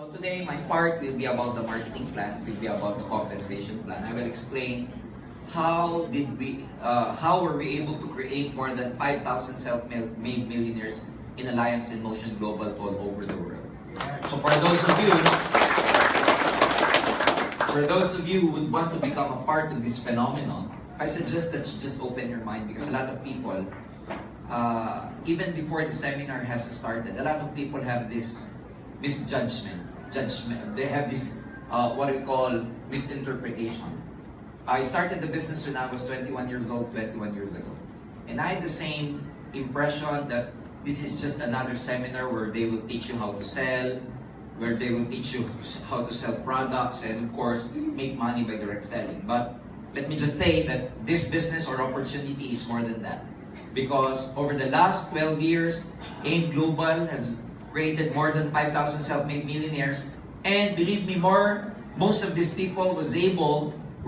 So today, my part will be about the marketing plan, will be about the compensation plan. I will explain how were we able to create more than 5,000 self-made millionaires in Alliance in Motion Global all over the world. So for those of you who would want to become a part of this phenomenon, I suggest that you just open your mind, because a lot of people, even before the seminar has started, a lot of people have this misjudgment. They have this what we call misinterpretation. I started the business when I was 21 years old, 21 years ago. And I had the same impression that this is just another seminar where they will teach you how to sell, where they will teach you how to sell products, and of course, make money by direct selling. But let me just say that this business or opportunity is more than that. Because over the last 12 years, AIM Global has created more than 5,000 self-made millionaires. And believe me, most of these people were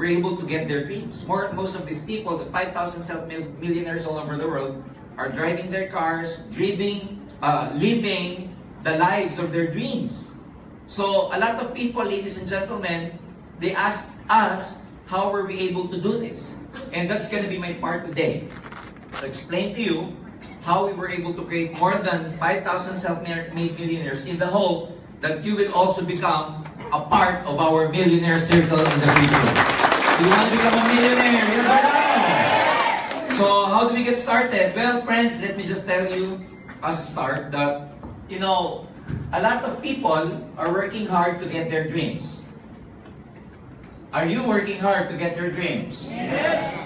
able to get their dreams. Most of these people, the 5,000 self-made millionaires all over the world, are driving their cars, living the lives of their dreams. So a lot of people, ladies and gentlemen, they ask us, how were we able to do this? And that's going to be my part today. To explain to you how we were able to create more than 5,000 self-made millionaires in the hope that you will also become a part of our millionaire circle in the future. Do you want to become a millionaire? Yes or no? So how do we get started? Well, friends, let me just tell you as a start that, a lot of people are working hard to get their dreams. Are you working hard to get your dreams? Yes!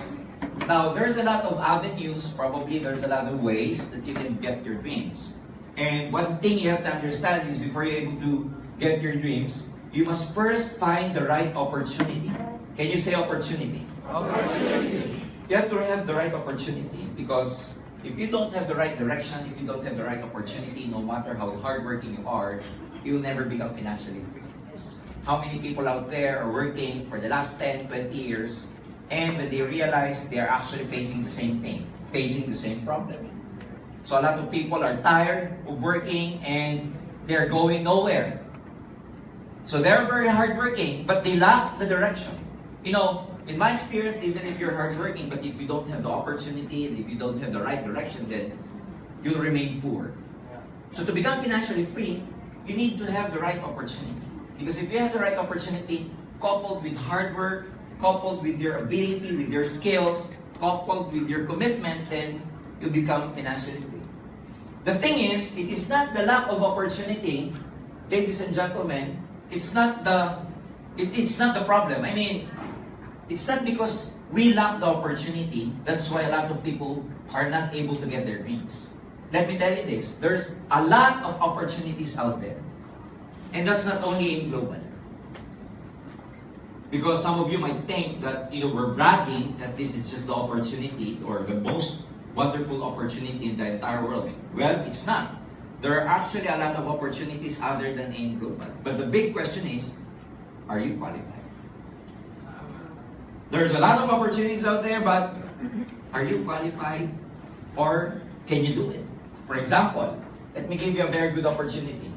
Now, there's a lot of avenues, probably there's a lot of ways that you can get your dreams. And one thing you have to understand is before you're able to get your dreams, you must first find the right opportunity. Can you say opportunity? Opportunity. You have to have the right opportunity, because if you don't have the right direction, if you don't have the right opportunity, no matter how hardworking you are, you will never become financially free. How many people out there are working for the last 10, 20 years, and when they realize they are actually facing the same thing, facing the same problem. So a lot of people are tired of working and they're going nowhere. So they're very hardworking, but they lack the direction. In my experience, even if you're hardworking, but if you don't have the opportunity and if you don't have the right direction, then you'll remain poor. So to become financially free, you need to have the right opportunity. Because if you have the right opportunity, coupled with hard work, coupled with your ability, with your skills, coupled with your commitment, then you become financially free. The thing is, it is not the lack of opportunity, ladies and gentlemen. It's not the problem. I mean, it's not because we lack the opportunity. That's why a lot of people are not able to get their dreams. Let me tell you this: there's a lot of opportunities out there. And that's not only in global. Because some of you might think that we're bragging that this is just the opportunity or the most wonderful opportunity in the entire world. Well, it's not. There are actually a lot of opportunities other than in global. But the big question is, are you qualified? There's a lot of opportunities out there, but are you qualified? Or can you do it? For example, let me give you a very good opportunity.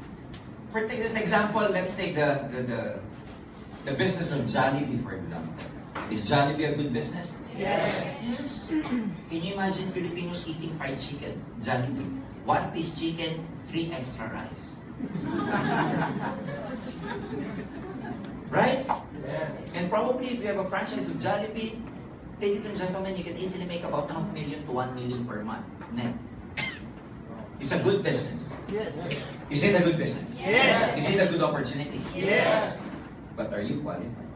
For example, let's take the business of Jollibee, for example. Is Jollibee a good business? Yes. Can you imagine Filipinos eating fried chicken? Jollibee. 1 piece chicken, 3 extra rice. Right? Yes. And probably if you have a franchise of Jollibee, ladies and gentlemen, you can easily make about $500,000 to $1 million per month net. It's a good business. Yes. You see the good business? Yes. You see the good opportunity? Yes. But are you qualified?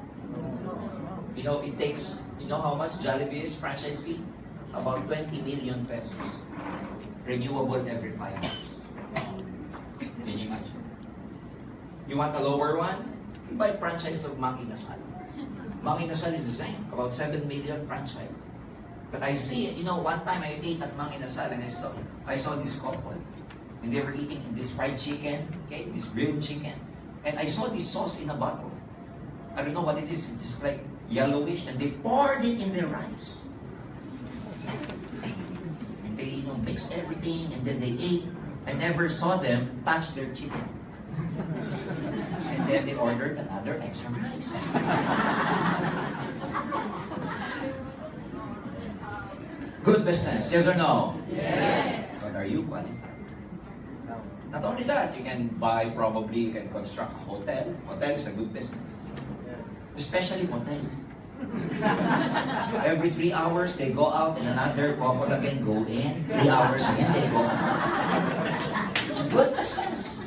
It takes, how much Jollibee is franchise fee? About 20 million pesos. Renewable every 5 years. Can you imagine? You want a lower one? You buy franchise of Mang Inasal. Mang Inasal is the same, about 7 million franchise. But I see, one time I ate at Mang Inasal and I saw this couple. And they were eating this fried chicken, okay, this grilled chicken. And I saw this sauce in a bottle. I don't know what it is. It's just like yellowish, and they poured it in their rice. And they, mixed everything, and then they ate. I never saw them touch their chicken. And then they ordered another extra rice. Good business, yes or no? Yes. But are you qualified? Not only that, you can you can construct a hotel. Hotel is a good business. Especially hotel. Every 3 hours, they go out and another couple again go in. 3 hours again, they go out. It's a good business.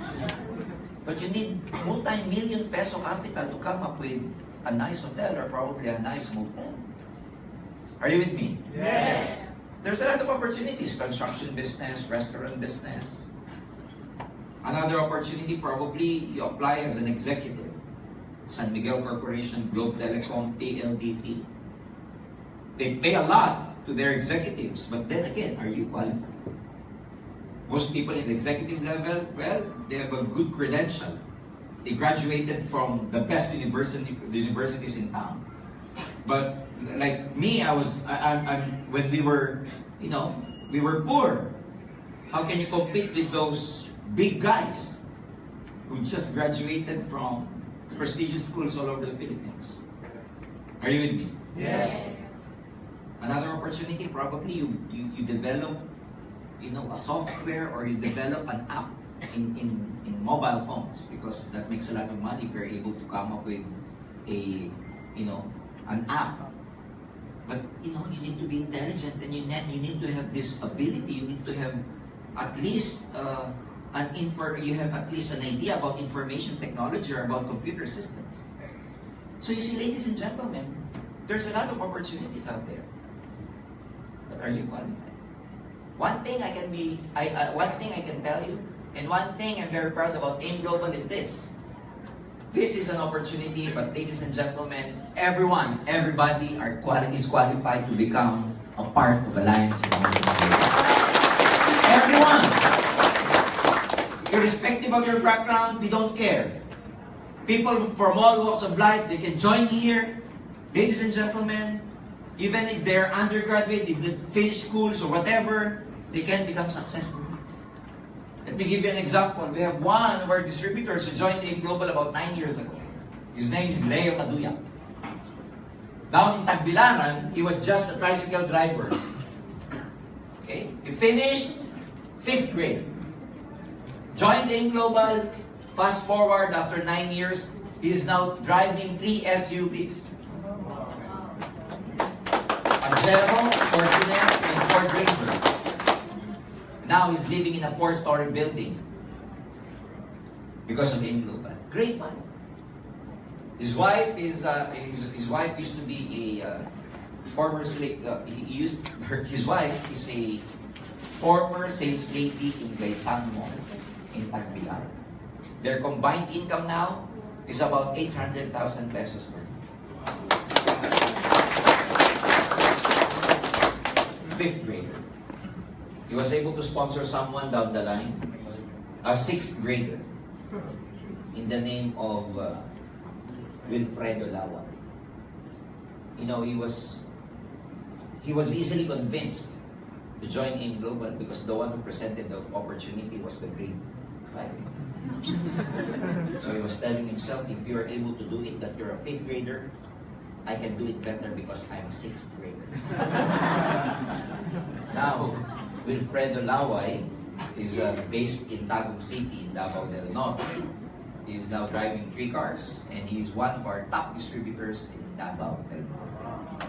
But you need multi-million peso capital to come up with a nice hotel or probably a nice motel. Are you with me? Yes. There's a lot of opportunities. Construction business, restaurant business. Another opportunity, probably you apply as an executive. San Miguel Corporation, Globe Telecom, PLDT. They pay a lot to their executives, but then again, are you qualified? Most people in the executive level, well, they have a good credential. They graduated from the best universities in town. But like me, when we were, we were poor. How can you compete with those big guys who just graduated from prestigious schools all over the Philippines? Are you with me? Yes. Another opportunity, probably you develop, a software or you develop an app in mobile phones, because that makes a lot of money if you're able to come up with an app. But you need to be intelligent, and you need to have this ability. You need to have at least you have at least an idea about information technology or about computer systems. So you see, ladies and gentlemen, there's a lot of opportunities out there. But are you qualified? One thing I can tell you, and one thing I'm very proud about AIM Global is this. This is an opportunity, but ladies and gentlemen, everybody is qualified to become a part of Alliance International. Everyone! Irrespective of your background, we don't care. People from all walks of life, they can join here. Ladies and gentlemen, even if they're undergraduate, they didn't finish schools or whatever, they can become successful. Let me give you an example. We have one of our distributors who joined AIM Global about 9 years ago. His name is Leo Kaduya. Down in Tagbilaran, he was just a tricycle driver. Okay? He finished 5th grade. Joined AIM Global. Fast forward, after 9 years, he is now driving 3 SUVs. Pajero, Fortuner, and Ford Ranger. Now he's living in a 4-story building because of AIM Global. Great man. His wife used to be a former slave. His wife is a former sales lady in Gaysan Mall in Tagbilaran. Their combined income now is about 800,000 pesos per year. 5th grader. He was able to sponsor someone down the line, a 6th grader, in the name of Wilfredo Lawa. He was easily convinced to join AIM Global because the one who presented the opportunity was the grade 5. So he was telling himself, if you are able to do it, that you're a 5th grader, I can do it better because I'm a 6th grader. Now, Wilfredo Laway is based in Tagum City, in Davao del Norte. He is now driving 3 cars, and he's one of our top distributors in Davao del Norte.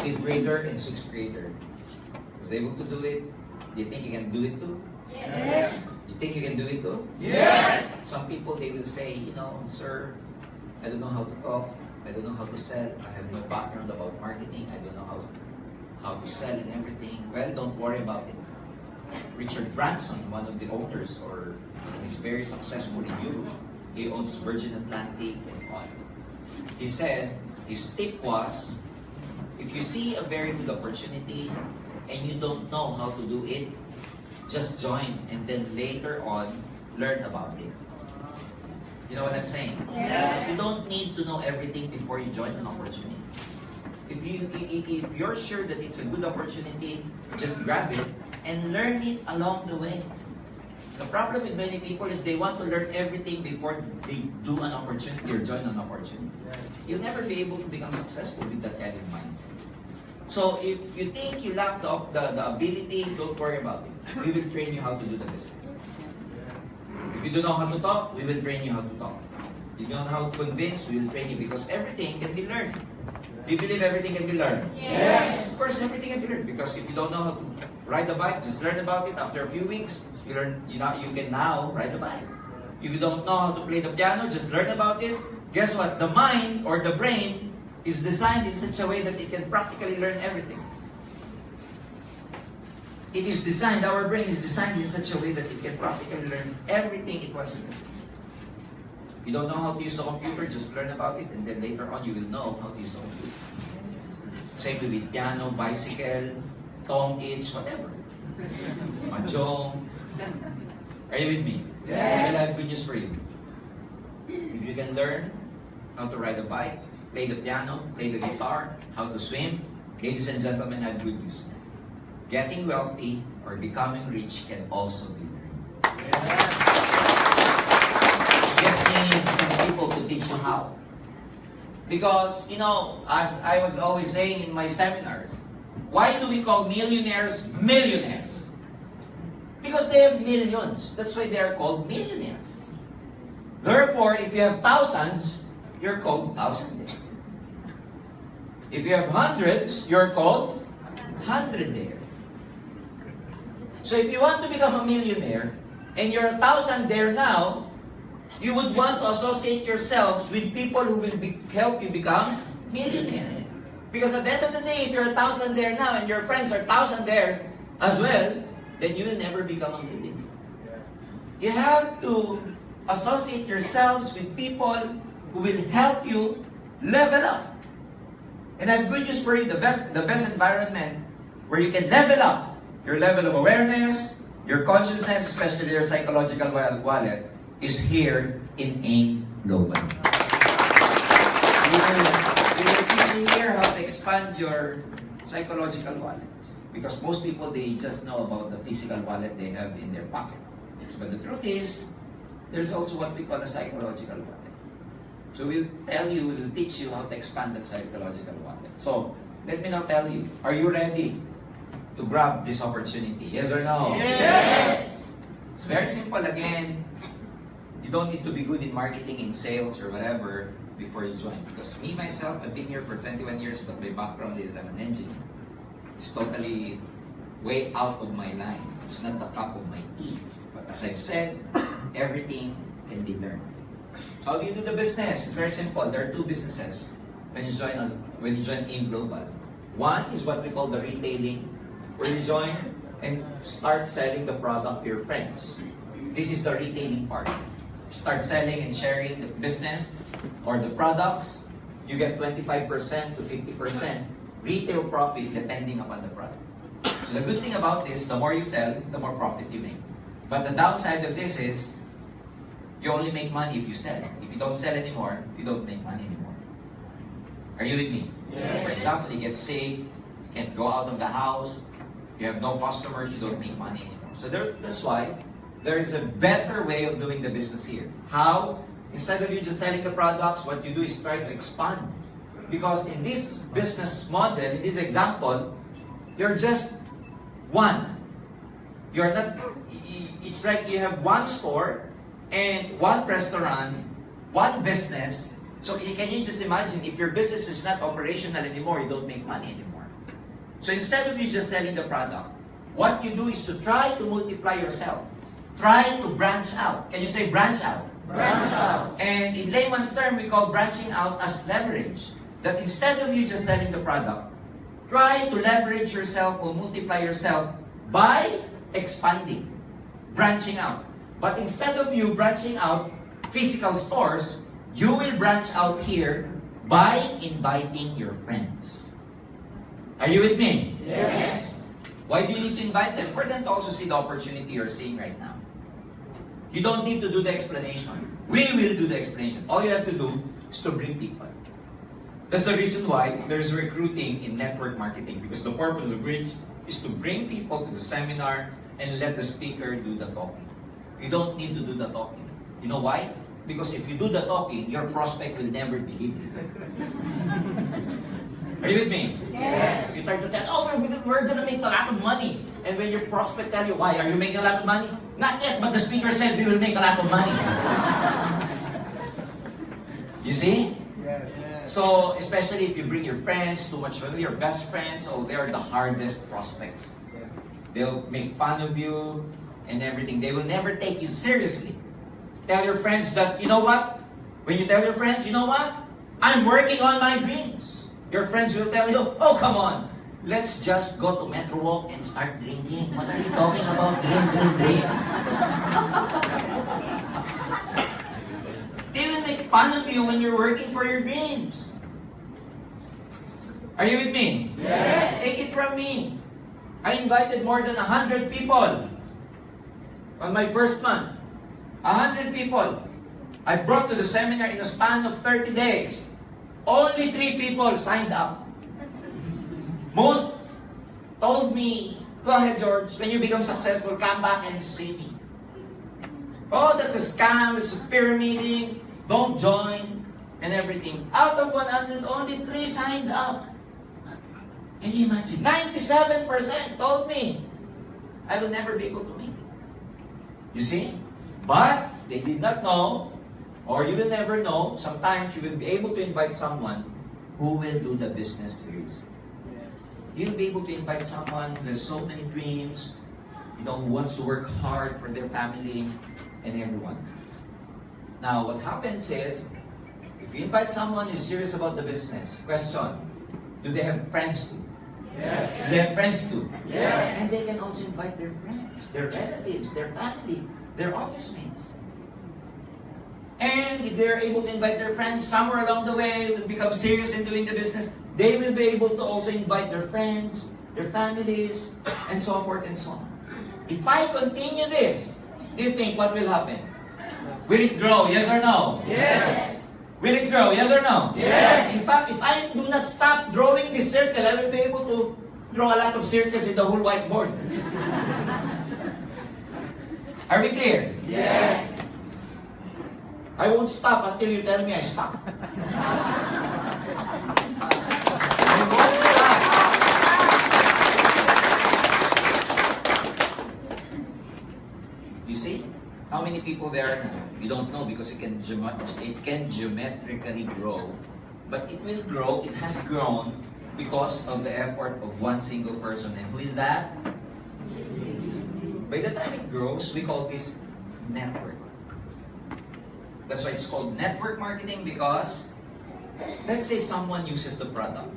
5th grader and 6th grader. Was able to do it. Do you think you can do it too? Yes. You think you can do it too? Yes. Some people, they will say, sir, I don't know how to talk. I don't know how to sell. I have no background about marketing. I don't know how to sell and everything. Well, don't worry about it. Richard Branson, one of the owners, he's very successful in Europe. He owns Virgin Atlantic and on. He said, his tip was, if you see a very good opportunity and you don't know how to do it, just join and then later on, learn about it. You know what I'm saying? Yes. You don't need to know everything before you join an opportunity. If you're sure that it's a good opportunity, just grab it and learn it along the way. The problem with many people is they want to learn everything before they do an opportunity or join an opportunity. You'll never be able to become successful with that kind of mindset. So if you think you lack the ability, don't worry about it. We will train you how to do the business. If you don't know how to talk, we will train you how to talk. If you don't know how to convince, we will train you because everything can be learned. Do you believe everything can be learned? Yes. Of course, everything can be learned because if you don't know how to ride a bike, just learn about it. After a few weeks, you can now ride a bike. If you don't know how to play the piano, just learn about it. Guess what? The mind or the brain is designed in such a way that it can practically learn everything. It is designed, our brain is designed in such a way that it can practically learn everything it wants to learn. You don't know how to use the computer, just learn about it, and then later on you will know how to use the computer. Same with piano, bicycle, tong its, whatever. Mahjong. Are you with me? Yes. I have good news for you. If you can learn how to ride a bike, play the piano, play the guitar, how to swim, ladies and gentlemen, I have good news. Getting wealthy or becoming rich can also be learned. You just need some people to teach you how. Because, as I was always saying in my seminars, why do we call millionaires millionaires? Because they have millions. That's why they are called millionaires. Therefore, if you have thousands, you're called thousandaire. If you have hundreds, you're called hundredaire. So if you want to become a millionaire, and you're a thousandaire now, you would want to associate yourselves with people who will help you become millionaire. Because at the end of the day, if you're a thousandaire now, and your friends are thousandaire as well, then you will never become a millionaire. You have to associate yourselves with people who will help you level up. And I have good news for you, the best environment where you can level up your level of awareness, your consciousness, especially your psychological wallet, is here in AIM Global. We will teach you here how to expand your psychological wallets. Because most people, they just know about the physical wallet they have in their pocket. But the truth is, there's also what we call a psychological wallet. So we'll teach you how to expand that psychological wallet. So, let me now tell you, are you ready to grab this opportunity? Yes or no? Yes. It's very simple again. You don't need to be good in marketing, in sales, or whatever before you join. Because me, myself, I've been here for 21 years, but my background is I'm an engineer. It's totally way out of my line. It's not the cup of my tea. But as I've said, everything can be learned. So how do you do the business? It's very simple. There are two businesses when you join AIM Global. One is what we call the retailing, where you join and start selling the product to your friends. This is the retailing part. Start selling and sharing the business or the products. You get 25% to 50% retail profit depending upon the product. So the good thing about this, the more you sell, the more profit you make. But the downside of this is, you only make money if you sell. If you don't sell anymore, you don't make money anymore. Are you with me? Yes. For example, you get sick, you can't go out of the house, you have no customers, you don't make money anymore. So that's why there is a better way of doing the business here. How? Instead of you just selling the products, what you do is try to expand. Because in this business model, in this example, you're just one. You're not, it's like you have one store and one restaurant, one business. So can you just imagine, if your business is not operational anymore, you don't make money anymore. So instead of you just selling the product, what you do is to try to multiply yourself. Try to branch out. Can you say branch out? Branch out. And in layman's term, we call branching out as leverage. That instead of you just selling the product, try to leverage yourself or multiply yourself by expanding, branching out. But instead of you branching out physical stores, you will branch out here by inviting your friends. Are you with me? Yes. Why do you need to invite them? For them to also see the opportunity you're seeing right now. You don't need to do the explanation. We will do the explanation. All you have to do is to bring people. That's the reason why there's recruiting in network marketing, because the purpose of which is to bring people to the seminar and let the speaker do the talking. You don't need to do the talking. You know why? Because if you do the talking, your prospect will never believe you. Are you with me? Yes. You start to tell, oh, we're going to make a lot of money. And when your prospect tell you, why are you making a lot of money? Not yet, but the speaker said we will make a lot of money. You see? So, especially if you bring your friends, too much family, your best friends, oh, they are the hardest prospects. They'll make fun of you and everything. They will never take you seriously. Tell your friends that, you know what? When you tell your friends, you know what? I'm working on my dreams. Your friends will tell you, oh, come on. Let's just go to Metro Walk and start drinking. What are you talking about? Drink. They will make fun of you when you're working for your dreams. Are you with me? Yes. Take it from me. I invited more than 100 people on my first month. 100 people. I brought to the seminar in a span of 30 days. Only 3 people signed up. Most told me, go ahead, George, when you become successful, come back and see me. Oh, that's a scam, it's a pyramiding, don't join, and everything. Out of 100, only 3 signed up. Can you imagine? 97% told me, I will never be able to make it. You see? But they did not know, or you will never know, sometimes you will be able to invite someone who will do the business series. You'll be able to invite someone who has so many dreams, who wants to work hard for their family and everyone. Now, what happens is, if you invite someone who's serious about the business, question, do they have friends too? Yes. Do they have friends too? Yes. And they can also invite their friends, their relatives, their family, their office mates. And if they're able to invite their friends, somewhere along the way will become serious in doing the business, they will be able to also invite their friends, their families, and so forth and so on. If I continue this, do you think what will happen? Will it grow, yes or no? Yes. Will it grow, yes or no? Yes. In fact, if I do not stop drawing this circle, I will be able to draw a lot of circles in the whole whiteboard. Are we clear? Yes. I won't stop until you tell me I stop. I won't stop. You see? How many people there are now? You don't know because it can geometrically grow. But it will grow, it has grown because of the effort of one single person. And who is that? By the time it grows, we call this network. That's why it's called network marketing, because let's say someone uses the product.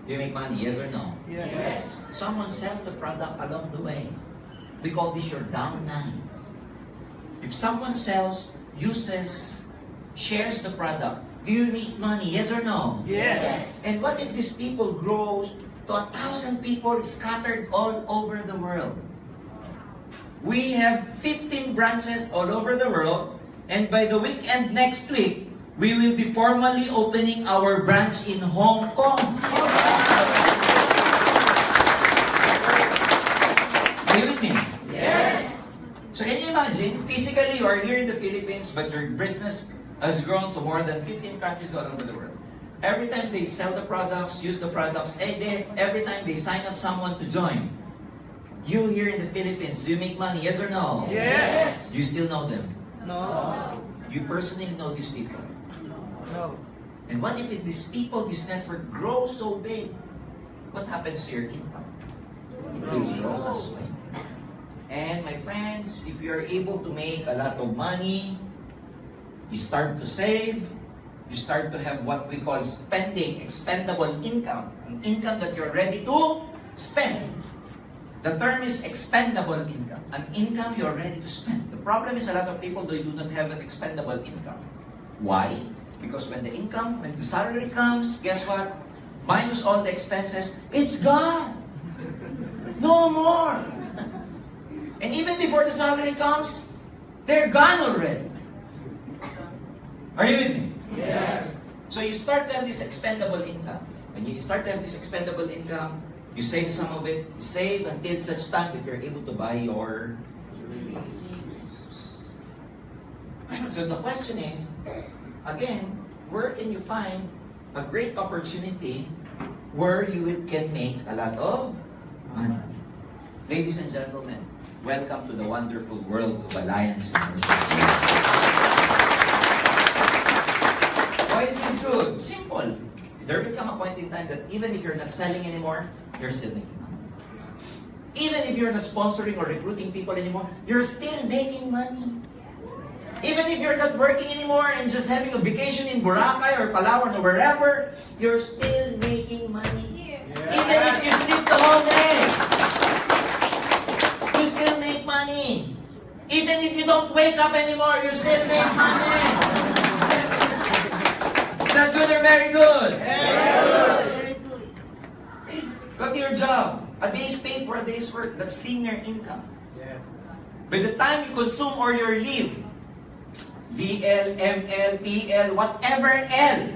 Do you make money, yes or no? Yes. Someone sells the product along the way. We call this your downlines. If someone sells, uses, shares the product, do you make money, yes or no? Yes. And what if these people grow to 1,000 people scattered all over the world? We have 15 branches all over the world. And by the weekend next week, we will be formally opening our branch in Hong Kong. Are you with me? Yes. So can you imagine, physically you are here in the Philippines, but your business has grown to more than 15 countries all over the world. Every time they sell the products, use the products, every time they sign up someone to join, you here in the Philippines, do you make money, yes or no? Yes. Do you still know them? No. You personally know these people. No. And what if these people, this network grows so big? What happens to your income? It will grow as well. And my friends, if you are able to make a lot of money, you start to save, you start to have what we call spending, expendable income. An income that you're ready to spend. The term is expendable income. An income you're ready to spend. The problem is a lot of people, they do not have an expendable income. Why? Because when the salary comes, guess what? Minus all the expenses, it's gone. No more. And even before the salary comes, they're gone already. Are you with me? Yes. So you start to have this expendable income. When you start to have this expendable income, you save some of it, you save until such time that you're able to buy your dreams. So the question is, again, where can you find a great opportunity where you can make a lot of money? Ladies and gentlemen, welcome to the wonderful world of Alliance University. Why is this good? Simple. There will come a point in time that even if you're not selling anymore, you're still making money. Even if you're not sponsoring or recruiting people anymore, you're still making money. Even if you're not working anymore and just having a vacation in Boracay or Palawan or wherever, you're still making money. Even if you sleep the whole day, you still make money. Even if you don't wake up anymore, you still make money. Is that good or very good? Very good. Go to your job. A day's paid for a day's work. That's linear income. Yes. By the time you consume or your leave, VL, ML, PL, whatever L.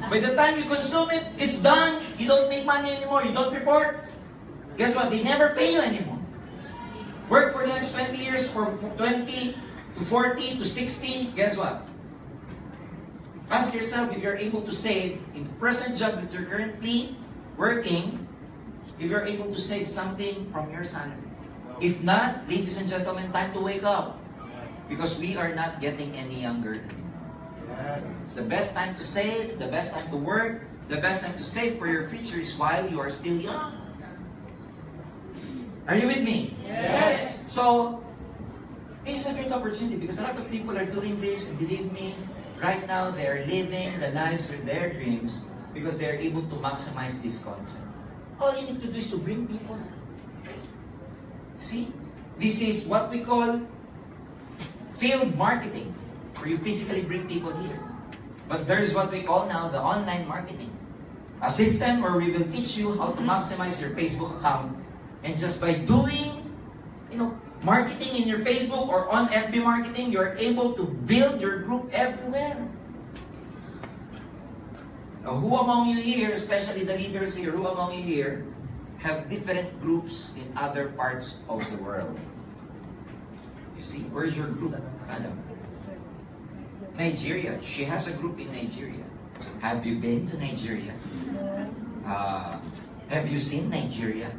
By the time you consume it, it's done. You don't make money anymore. You don't report. Guess what? They never pay you anymore. Work for the next 20 years, from 20 to 40 to 60. Guess what? Ask yourself if you're able to save in the present job that you're currently working, if you're able to save something from your salary. If not, ladies and gentlemen, time to wake up. Because we are not getting any younger anymore. Yes. The best time to save, the best time to work, the best time to save for your future is while you are still young. Are you with me? Yes. So, this is a great opportunity because a lot of people are doing this, and believe me, right now they are living the lives of their dreams because they are able to maximize this concept. All you need to do is to bring people. See? This is what we call field marketing, where you physically bring people here. But there's what we call now the online marketing. A system where we will teach you how to maximize your Facebook account. And just by doing, marketing in your Facebook or on FB marketing, you're able to build your group everywhere. Now, who among you here, especially the leaders here, who among you here have different groups in other parts of the world? You see, where's your group? Madam? Nigeria. She has a group in Nigeria. Have you been to Nigeria? Have you seen Nigeria?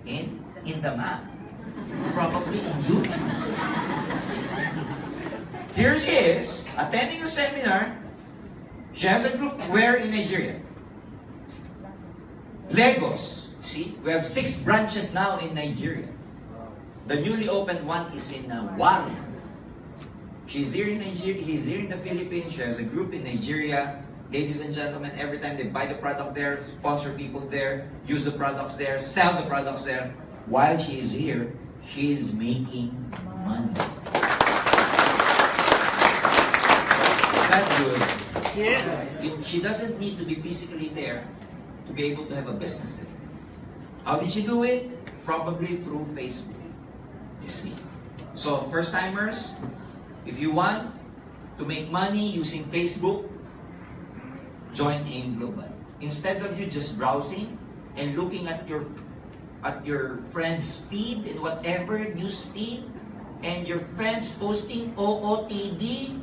In the map. Probably in YouTube. Here she is, attending a seminar. She has a group where in Nigeria? Lagos. See, we have 6 branches now in Nigeria. The newly opened one is in Wari. She's here in Nigeria. He's here in the Philippines. She has a group in Nigeria. Ladies and gentlemen, every time they buy the product there, sponsor people there, use the products there, sell the products there. While she is here, she's making money. Is that good? Yes. She doesn't need to be physically there to be able to have a business there. How did she do it? Probably through Facebook. You see? So, first-timers, if you want to make money using Facebook, join AIM Global. Instead of you just browsing and looking at your friend's feed and whatever news feed, and your friends posting OOTD,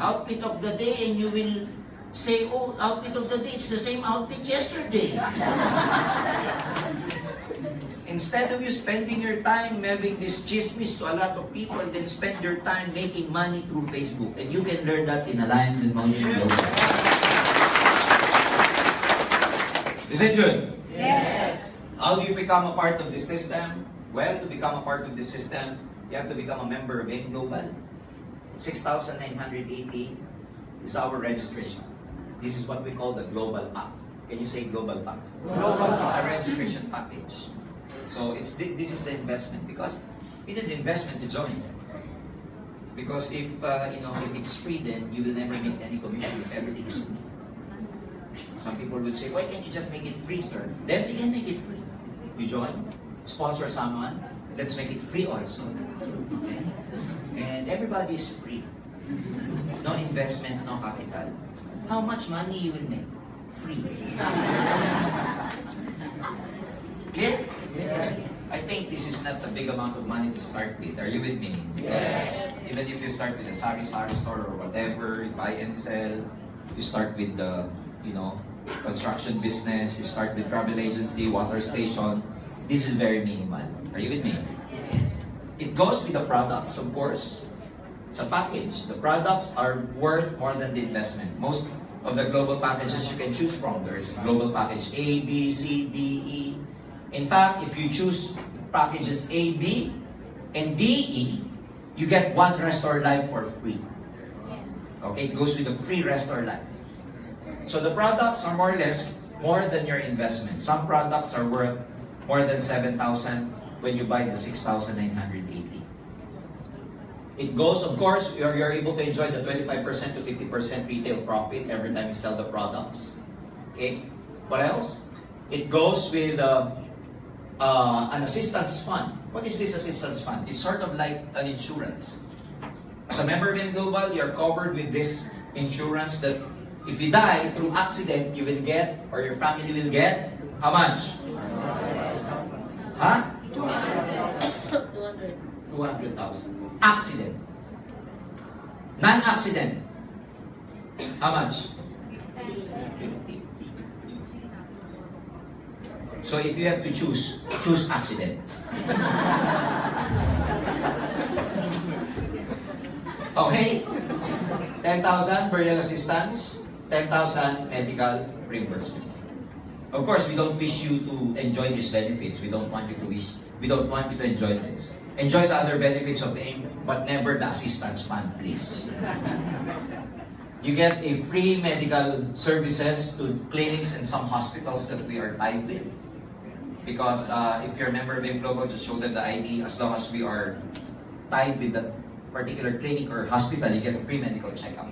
outfit of the day, and you will say, oh, outfit of the day, it's the same outfit yesterday. Instead of you spending your time having this chismis to a lot of people, then spend your time making money through Facebook. And you can learn that in Alliance in Motion Global. Is it good? Yes. How do you become a part of this system? Well, to become a part of this system, you have to become a member of AIM Global. 6,980 is our registration. This is what we call the Global Pack. Can you say Global Pack? Global It's a Pack. registration package. So this is the investment, because it is an investment to join. Because if if it's free, then you will never make any commission if everything is free. Some people would say, why can't you just make it free, sir? Then we can make it free. You join, sponsor someone, let's make it free also. And everybody is free. No investment, no capital. How much money you will make? Free. Clear? Yes. I think this is not a big amount of money to start with. Are you with me? Yes. Even if you start with a sari-sari store or whatever, you buy and sell, you start with the, construction business, you start with travel agency, water station, this is very minimal. Are you with me? Yes. It goes with the products, of course. It's a package. The products are worth more than the investment. Most of the global packages you can choose from. There's global package A, B, C, D, E. In fact, if you choose packages A, B, and D, E, you get one Restore Life for free. Yes. Okay, it goes with a free Restore Life. So the products are more or less more than your investment. Some products are worth more than 7,000 when you buy the 6,980. It goes, of course, you're able to enjoy the 25% to 50% retail profit every time you sell the products. Okay, what else? It goes with an assistance fund. What is this assistance fund? It's sort of like an insurance. As a member of Global, you're covered with this insurance that if you die through accident, you will get, or your family will get, how much? Huh? 200,000. Accident. Non-accident. How much? 50. So if you have to choose accident. Okay? 10,000 burial assistance, 10,000 medical reimbursement. Of course, we don't wish you to enjoy these benefits. We don't want you to enjoy this. Enjoy the other benefits of AIM, but never the assistance fund, please. You get a free medical services to clinics and some hospitals that we are tied with. Because if you're a member of AIM Global, just show them the ID. As long as we are tied with that particular clinic or hospital, you get a free medical checkup.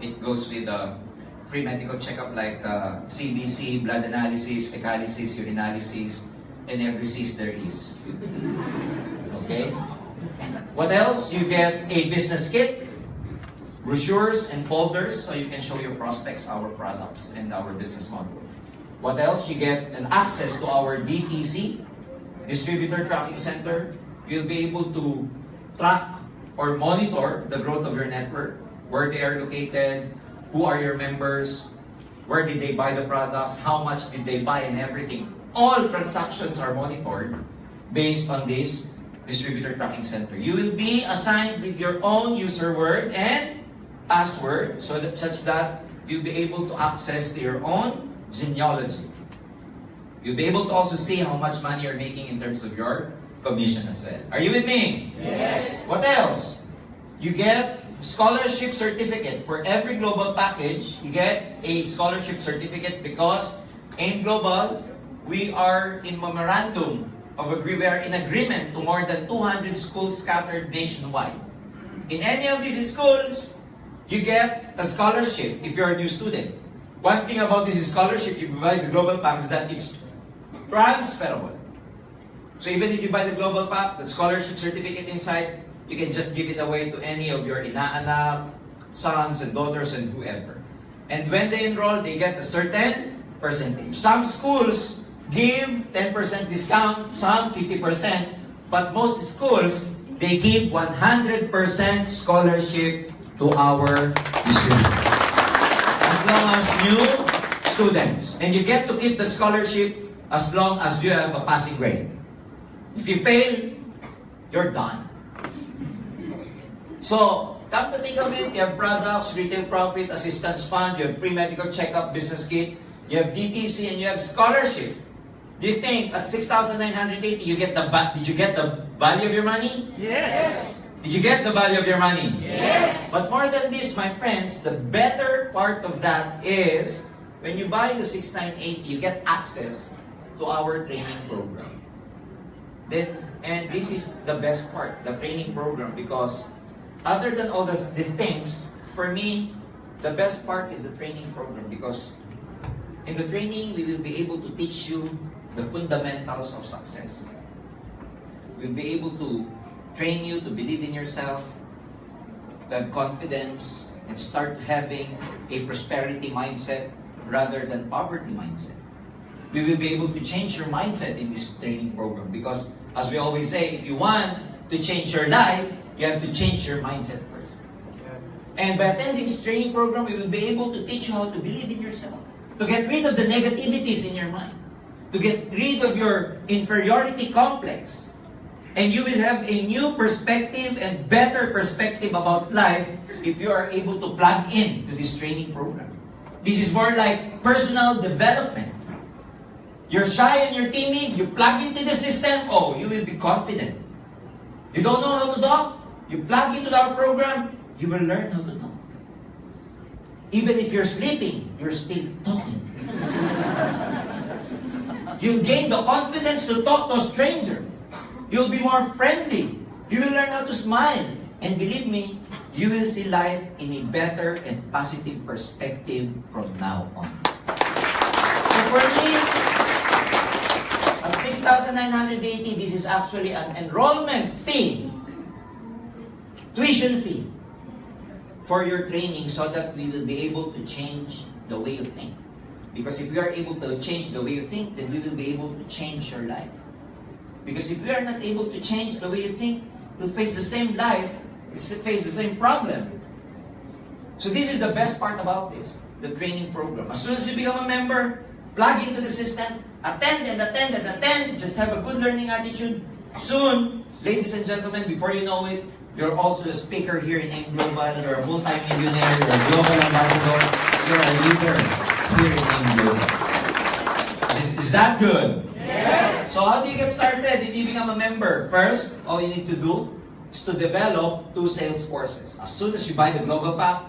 It goes with a free medical checkup like CBC, blood analysis, fecalysis, urinalysis, and every cyst there is. Okay? What else? You get a business kit, brochures and folders so you can show your prospects our products and our business model. What else? You get an access to our DTC, Distributor Tracking Center. You'll be able to track or monitor the growth of your network, where they are located, who are your members, where did they buy the products, how much did they buy, and everything. All transactions are monitored based on this Distributor Tracking Center. You will be assigned with your own user word and password such that you'll be able to access to your own genealogy. You'll be able to also see how much money you're making in terms of your commission as well. Are you with me? Yes. What else? You get scholarship certificate. For every global package, you get a scholarship certificate because in Global, we are in memorandum of agreement. We are in agreement to more than 200 schools scattered nationwide. In any of these schools, you get a scholarship if you're a new student. One thing about this scholarship, you buy the global pack, is that it's transferable. So even if you buy the global pack, the scholarship certificate inside, you can just give it away to any of your inaanak, sons and daughters and whoever. And when they enroll, they get a certain percentage. Some schools give 10% discount, some 50%, but most schools, they give 100% scholarship to our distributor. As long as new students. And you get to keep the scholarship as long as you have a passing grade. If you fail, you're done. So, come to think of it, you have products, retail profit, assistance fund, you have free medical checkup, business kit, you have DTC, and you have scholarship. Do you think at 6,980 did you get the value of your money? Yes. Did you get the value of your money? Yes. But more than this, my friends, the better part of that is when you buy the 6,980, you get access to our training program. And this is the best part, the training program, because other than all these things, for me, the best part is the training program, because in the training, we will be able to teach you the fundamentals of success. We'll be able to train you to believe in yourself, to have confidence, and start having a prosperity mindset rather than poverty mindset. we will be able to change your mindset in this training program. Because, as we always say, if you want to change your life, you have to change your mindset first. And by attending this training program, we will be able to teach you how to believe in yourself, to get rid of the negativities in your mind, to get rid of your inferiority complex. And you will have a new perspective and better perspective about life if you are able to plug in to this training program. This is more like personal development. You're shy and you're timid, you plug into the system, oh, you will be confident. You don't know how to talk, you plug into our program, you will learn how to talk. Even if you're sleeping, you're still talking. You'll gain the confidence to talk to a stranger. You'll be more friendly. You will learn how to smile. And believe me, you will see life in a better and positive perspective from now on. So for me, at 6,980, this is actually an enrollment fee, tuition fee, for your training so that we will be able to change the way you think. Because if we are able to change the way you think, then we will be able to change your life. Because if we are not able to change the way you think, you'll face the same life, you'll face the same problem. So this is the best part about this, the training program. As soon as you become a member, plug into the system, attend and attend and attend, just have a good learning attitude. Soon, ladies and gentlemen, before you know it, you're also a speaker here in AIM Global, you're a multi-millionaire, you're a global ambassador, you're a leader here in AIM Global. Is that good? Yes! So how do you get started if you become a member? First, all you need to do is to develop 2 sales forces. As soon as you buy the Global Pack,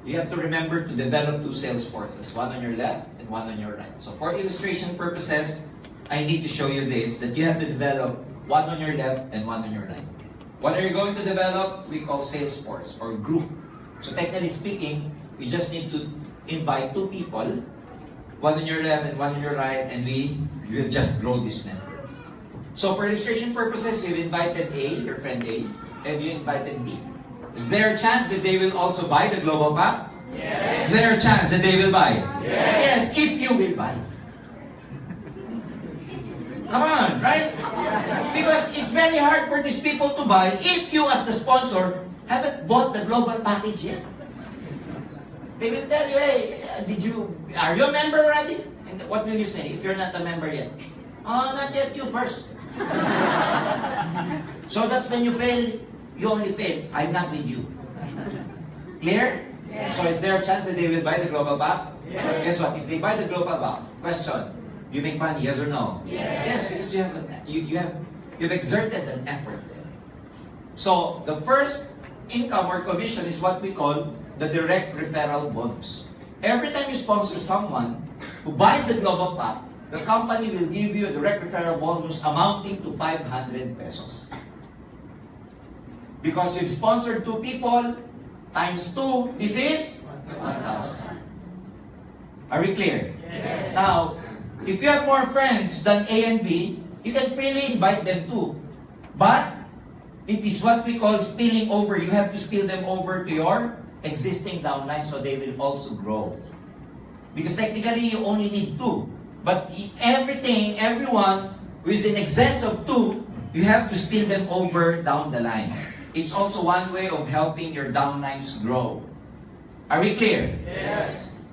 you have to remember to develop 2 sales forces. One on your left and one on your right. So for illustration purposes, I need to show you this, that you have to develop one on your left and one on your right. What are you going to develop? We call sales force or group. So technically speaking, you just need to invite 2 people, one on your left and one on your right, and we will just grow this network. So for illustration purposes, you've invited A, your friend A, and you invited B. Is there a chance that they will also buy the Global Pack? Yes. Is there a chance that they will buy? Yes. Yes, if you will buy. Come on, right? Because it's very hard for these people to buy if you as the sponsor haven't bought the Global Package yet. They will tell you, hey, are you a member already? And what will you say if you're not a member yet? Oh, not yet, you first. So that's when you fail, you only fail. I'm not with you. Clear? Yes. So is there a chance that they will buy the Global Pack? Yes. Guess what? If they buy the Global Pack, question, you make money, yes or no? Yes. Yes, because you've exerted an effort there. So the first income or commission is what we call the direct referral bonus. Every time you sponsor someone who buys the Global Pack, the company will give you a direct referral bonus amounting to 500 pesos. Because you've sponsored 2 people, times 2, this is 1,000. Are we clear? Yes. Now, if you have more friends than A and B, you can freely invite them too. But, it is what we call spilling over. You have to spill them over to your existing downline so they will also grow. Because technically, you only need 2. But everyone who is in excess of 2, you have to spill them over down the line. It's also one way of helping your downlines grow. Are we clear? Yes.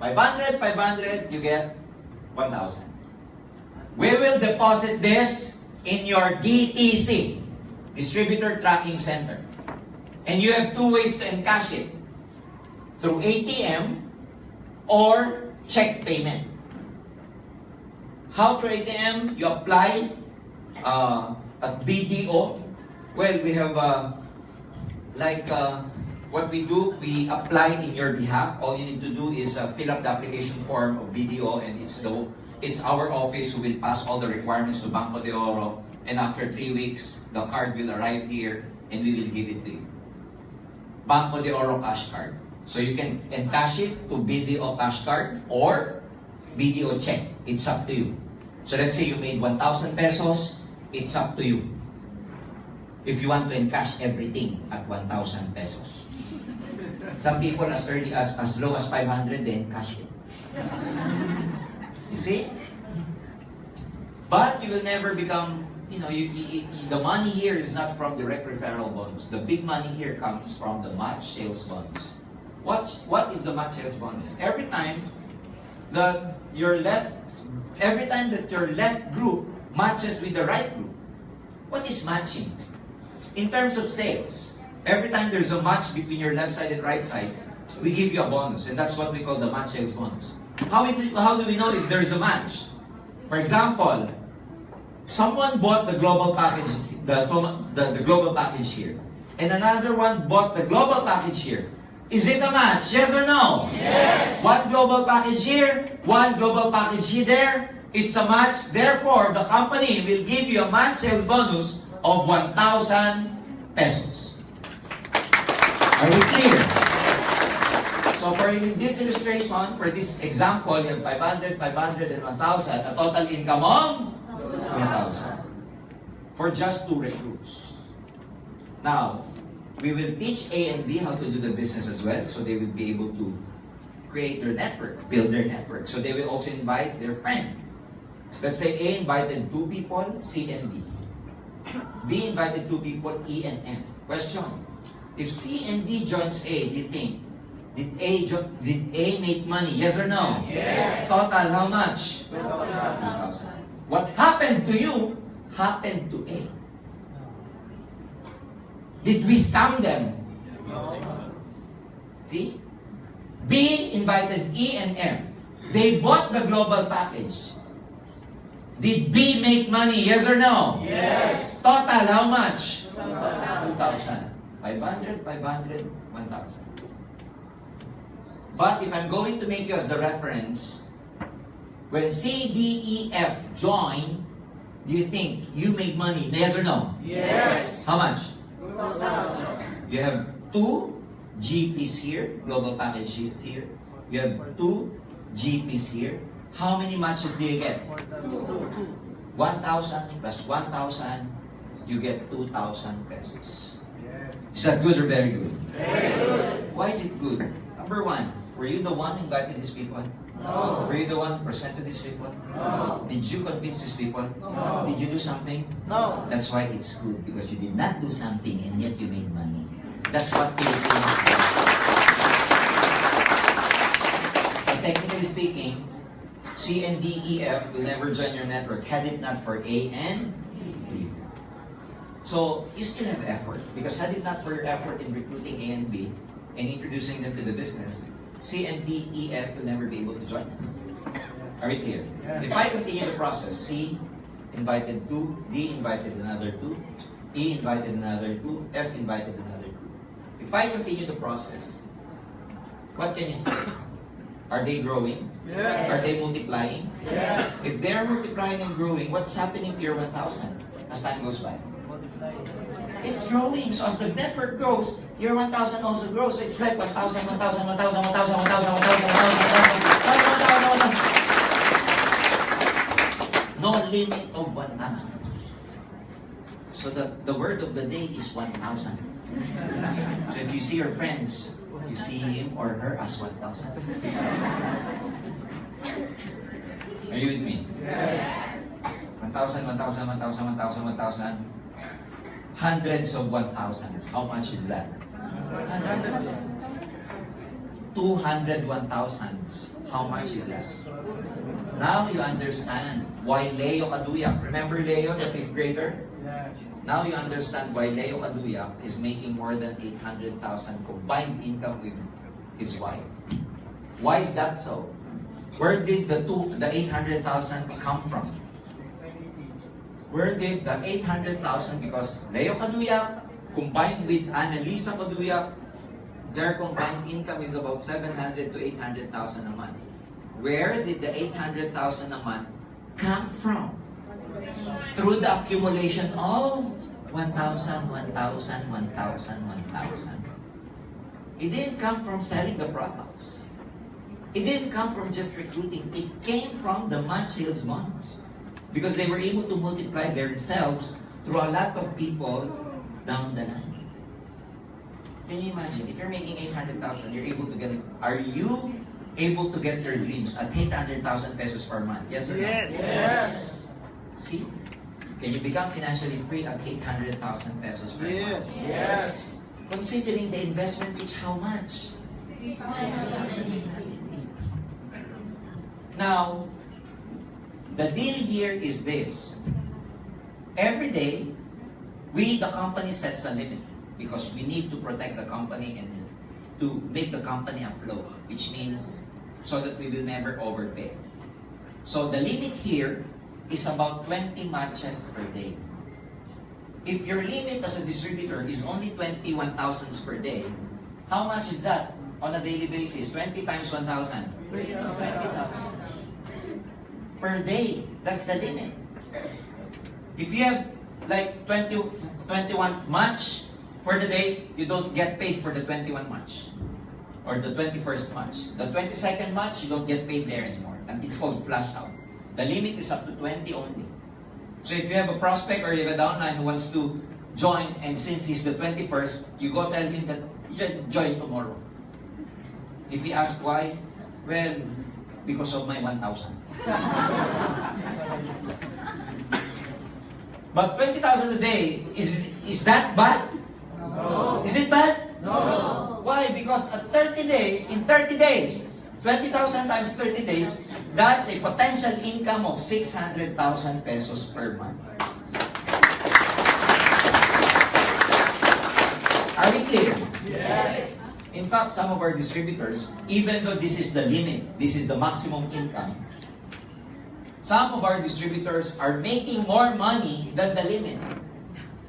500, you get 1,000. We will deposit this in your DTC, Distributor Tracking Center. And you have 2 ways to encash it. Through ATM or check payment. How through ATM? You apply at BDO. Well, we have what we do, we apply in your behalf. All you need to do is fill up the application form of BDO, and it's our office who will pass all the requirements to Banco de Oro. And after 3 weeks, the card will arrive here and we will give it to you. Banco de Oro cash card. So you can encash it to BDO cash card or BDO check. It's up to you. So let's say you made 1,000 pesos, it's up to you. If you want to encash everything at 1,000 pesos. Some people as low as 500, they encash it. You see? But you will never become, the money here is not from direct referral bonus. The big money here comes from the match sales bonus. What is the match sales bonus? Every time that your left group matches with the right group. What is matching? In terms of sales, every time there's a match between your left side and right side, we give you a bonus, and that's what we call the match sales bonus. How do we know if there's a match? For example, someone bought the global package, the global package here, and another one bought the global package here. Is it a match? Yes or no? Yes. One global package here, one global package here there. It's a match. Therefore, the company will give you a match sales bonus of 1,000 pesos. Are we clear? So for this illustration, for this example, you have 500, 500, and 1,000, a total income of 2,000 for just 2 recruits. Now, we will teach A and B how to do the business as well, so they will be able to create their network, build their network. So they will also invite their friend. Let's say A invited 2 people, C and D. B invited 2 people, E and F. Question: if C and D joins A, do you think, did A make money? Yes or no? Yes. Total, how much? 2,000. What happened to you happened to A. Did we scam them? No. See? B invited E and F. They bought the global package. Did B make money? Yes or no? Yes. Total, how much? 2,000. 2,000. 500, 500, 1,000. But if I'm going to make you as the reference, when C, D, E, F join, do you think you make money? Yes or no? Yes. How much? 2,000. You have 2 GPs here, global packages here. You have 2 GPs here. How many matches do you get? 1,000 plus 1,000, you get 2,000 pesos. Is that good or very good? Very good. Why is it good? Number 1, were you the one who invited these people? No. Were you the one who presented these people? No. Did you convince these people? No. Did you do something? No. That's why it's good, because you did not do something and yet you made money. That's what Filipinos do. But technically speaking, C and D, E, F will never join your network had it not for A and B. So you still have effort, because had it not for your effort in recruiting A and B and introducing them to the business, C and D, E, F will never be able to join us. Are we clear? Yes. If I continue the process, C invited 2, D invited another 2, E invited another 2, F invited another 2. If I continue the process, what can you say? Are they growing? Yes. Are they multiplying? Yes. If they're multiplying and growing, what's happening to your 1,000 as time goes by? It's growing. So as the network grows, your 1,000 also grows. So it's like 1,000, 1,000, 1,000, 1,000, 1,000, 1,000, 1,000, 1,000, 1,000. No limit of 1,000. So the word of the day is 1,000. So if you see your friends, you see him or her as 1,000. Are you with me? Yes. 1,000, 1,000, 1,000, 1,000, 1,000. Hundreds of 1,000s. How much is that? 200 1,000s. How much is that? Now you understand why Leo Kaduyak. Remember Leo, the 5th grader? Now you understand why Leo Kaduyak is making more than 800,000 combined income with his wife. Why is that so? Where did the 800,000 come from? Where did the 800,000, because Leo Kaduyak combined with Annalisa Kaduyak, their combined income is about 700 to 800,000 a month. Where did the 800,000 a month come from? Through the accumulation of 1,000, 1,000, 1,000, 1,000. It didn't come from selling the products. It didn't come from just recruiting. It came from the match sales bonus. Because they were able to multiply themselves through a lot of people down the line. Can you imagine? If you're making 800,000, you're able to get it. Are you able to get your dreams at 800,000 pesos per month? Yes or no? Yes. See? Can you become financially free at 800,000 pesos per month? Yes. Considering the investment, which how much? 6,880. Now, the deal here is this. Every day, we, the company, sets a limit because we need to protect the company and to make the company afloat, which means so that we will never overpay. So the limit here is about 20 matches per day. If your limit as a distributor is only 21,000 per day, how much is that on a daily basis? 20 times 1,000? 20,000. Per day. That's the limit. If you have like 21 match for the day, you don't get paid for the 21 match. Or the 21st match. The 22nd match, you don't get paid there anymore. And it's called flash out. The limit is up to 20 only. So if you have a prospect or you have a downline who wants to join, and since he's the 21st, you go tell him that you join tomorrow. If he asks why, well, because of my 1,000. But 20,000 a day, is that bad? No. Is it bad? No. Why? Because at 30 days, in 30 days, 20,000 times 30 days, that's a potential income of 600,000 pesos per month. Are we clear? Yes. In fact, some of our distributors, even though this is the limit, this is the maximum income, some of our distributors are making more money than the limit.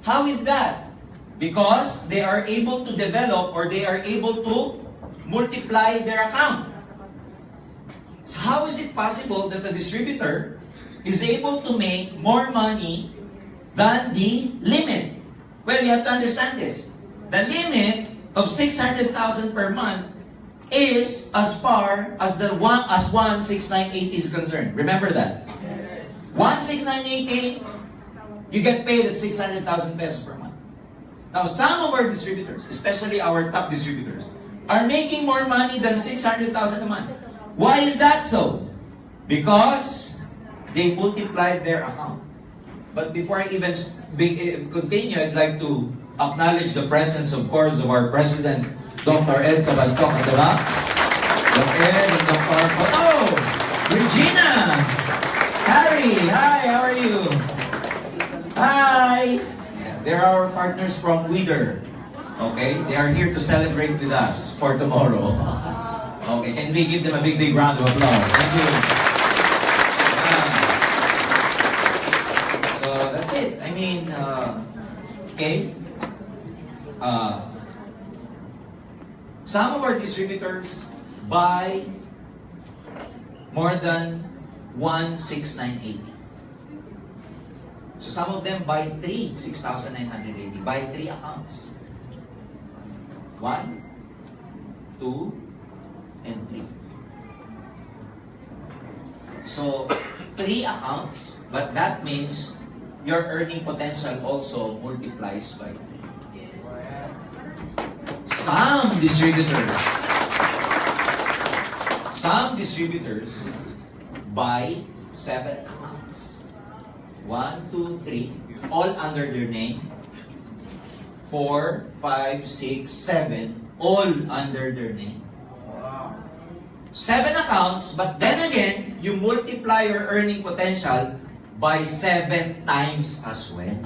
How is that? Because they are able to develop or they are able to multiply their account. So how is it possible that a distributor is able to make more money than the limit? Well, you have to understand this. The limit of 600,000 per month is as far as the 16980 is concerned. Remember that. 16980, you get paid at 600,000 pesos per month. Now, some of our distributors, especially our top distributors, are making more money than 600,000 a month. Why is that so? Because they multiplied their account. But before I even continue, I'd like to acknowledge the presence, of course, of our President, Dr. Ed Cabantok at the back. Dr. Ed and Dr. Oh, Regina! Harry! Hi, how are you? Hi! They're our partners from Wither. Okay? They are here to celebrate with us for tomorrow. Okay, can we give them a big round of applause? Thank you. So that's it. I mean, okay. Some of our distributors buy more than 1,698. So some of them buy 6,980. Buy 3 accounts. 1, 2, and 3. So 3 accounts, but that means your earning potential also multiplies by 3. Some distributors buy 7 accounts. 1, 2, 3, all under their name. 4, 5, 6, 7, all under their name. 7 accounts, but then again, you multiply your earning potential by 7 times as well.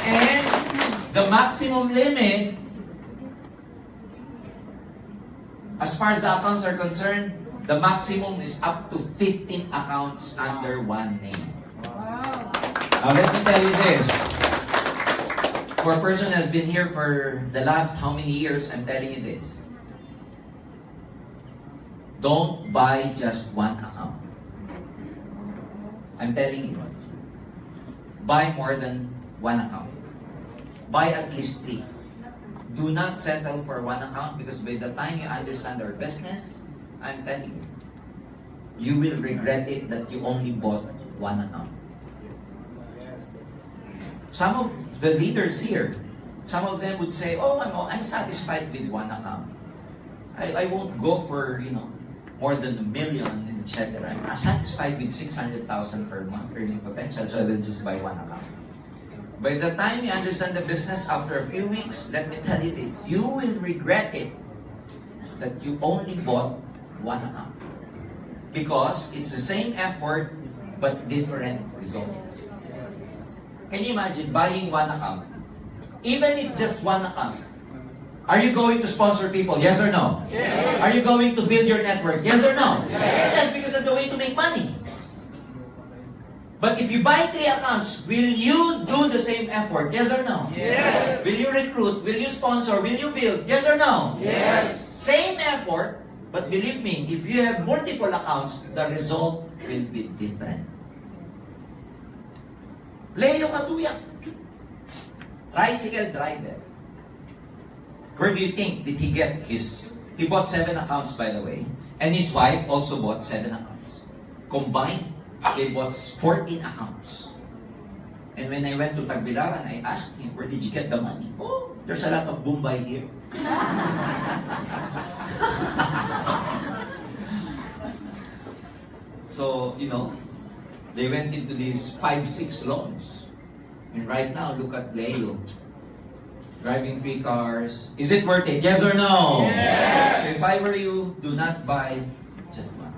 And the maximum limit, as far as the accounts are concerned, the maximum is up to 15 accounts under one name. Now let me tell you this. For a person who has been here for the last how many years, I'm telling you this. Don't buy just 1 account. I'm telling you. Buy more than 1 account. Buy at least 3. Do not settle for 1 account because by the time you understand our business, I'm telling you, you will regret it that you only bought 1 account. Some of the leaders here, some of them would say, oh, I'm satisfied with 1 account. I won't go for, more than $1 million, etc. I'm satisfied with 600,000 per month earning potential, so I will just buy one account. By the time you understand the business after a few weeks, let me tell you this, you will regret it that you only bought one account. Because it's the same effort, but different result. Can you imagine buying one account? Even if just one account, are you going to sponsor people? Yes or no? Yes. Are you going to build your network? Yes or no? Yes. Yes, because that's the way to make money. But if you buy 3 accounts, will you do the same effort? Yes or no? Yes. Will you recruit? Will you sponsor? Will you build? Yes or no? Yes. Same effort, but believe me, if you have multiple accounts, the result will be different. Leo Katuyak, tricycle driver. Where do you think did he get his... He bought 7 accounts, by the way. And his wife also bought 7 accounts. Combined, they bought 14 accounts. And when I went to Tagbilaran, I asked him, where did you get the money? Oh, there's a lot of Bombay here. So, you know, they went into these 5-6 loans. And right now, look at Leo. Driving 3 cars. Is it worth it? Yes or no? Yes. If I were you, do not buy just one.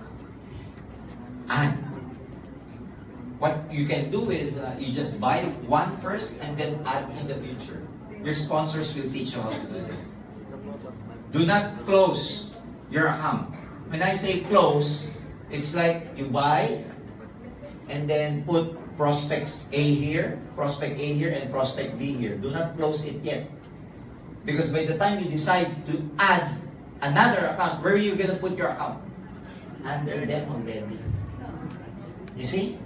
And what you can do is, you just buy one first and then add in the future. Your sponsors will teach you how to do this. Do not close your account. When I say close, it's like you buy and then put prospects A here, prospect A here, and prospect B here. Do not close it yet. Because by the time you decide to add another account, where are you going to put your account? Under them already. You see?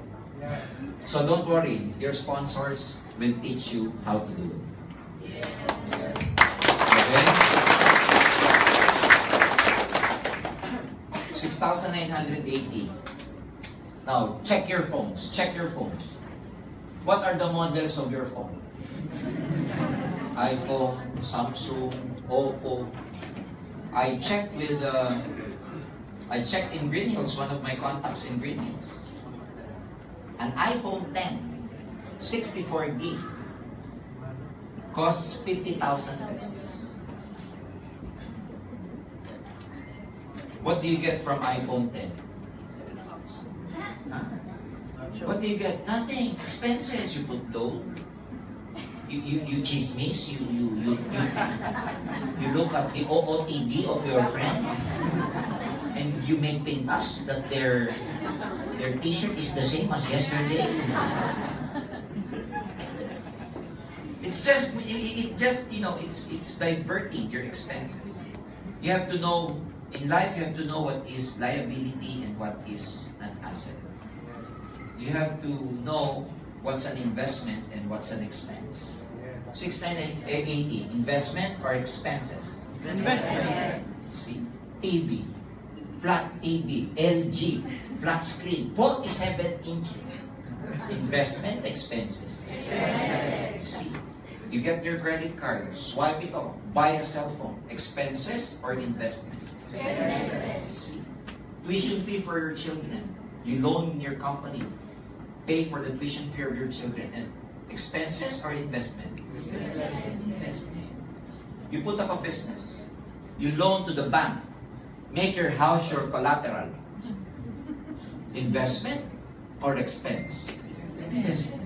So don't worry, your sponsors will teach you how to do it. Okay? 6,980. Now, check your phones. Check your phones. What are the models of your phone? iPhone, Samsung, Oppo. I checked in Green Hills, one of my contacts in Green Hills. An iPhone 10, 64 gig, costs 50,000 pesos. What do you get from iPhone 10? Huh? What do you get? Nothing. Expenses. You put load. You chismis. You look at the OOTD of your friend, and you make pintas that their T-shirt is the same as yesterday. It's just you know, it's diverting your expenses. You have to know in life. You have to know what is liability and what is an asset. You have to know what's an investment and what's an expense. 6,980, investment or expenses? Investment. See? TV, flat TV, LG, flat screen, 47 inches. Investment, expenses. See? You get your credit card, swipe it off, buy a cell phone. Expenses or investment? See? Tuition fee for your children. You loan in your company. Pay for the tuition fee of your children. And expenses or investment? Investment. You put up a business. You loan to the bank. Make your house your collateral. Investment or expense? Investment.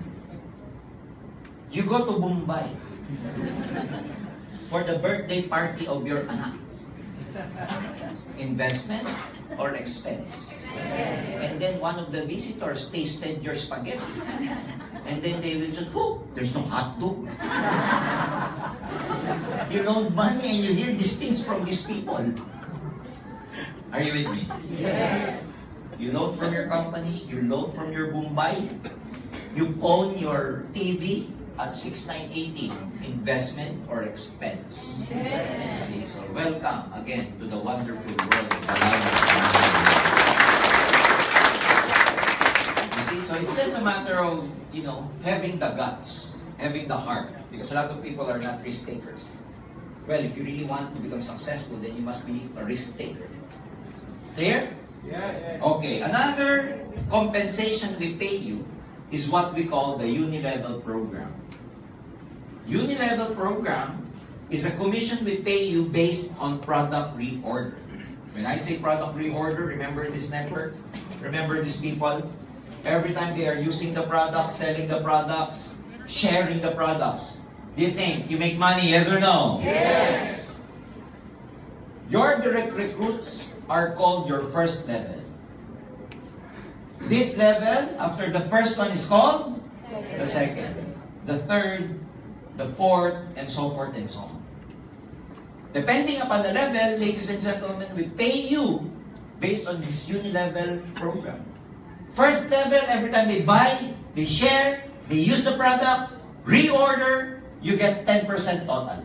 You go to Mumbai for the birthday party of your anak. Investment or expense? And then one of the visitors tasted your spaghetti. And then they will say, oh, there's no hot dog. You loan money and you hear these things from these people. Are you with me? Yes. You loan from your company, you loan from your Mumbai, you own your TV at 6,980. Investment or expense? Yes. See, so welcome again to the wonderful world of the life of God. You see, so it's just a matter of, you know, having the guts, having the heart. Because a lot of people are not risk takers. Well, if you really want to become successful, then you must be a risk taker. Clear? Okay, another compensation we pay you is what we call the uni-level program. Uni-level program is a commission we pay you based on product reorder. When I say product reorder, remember this network? Remember these people? Every time they are using the products, selling the products, sharing the products, do you think you make money, yes or no? Yes. Your direct recruits are called your first level. This level, after the first one is called the second, the third, the fourth, and so forth and so on. Depending upon the level, ladies and gentlemen, we pay you based on this uni-level program. First level, every time they buy, they share, they use the product, reorder, you get 10% total.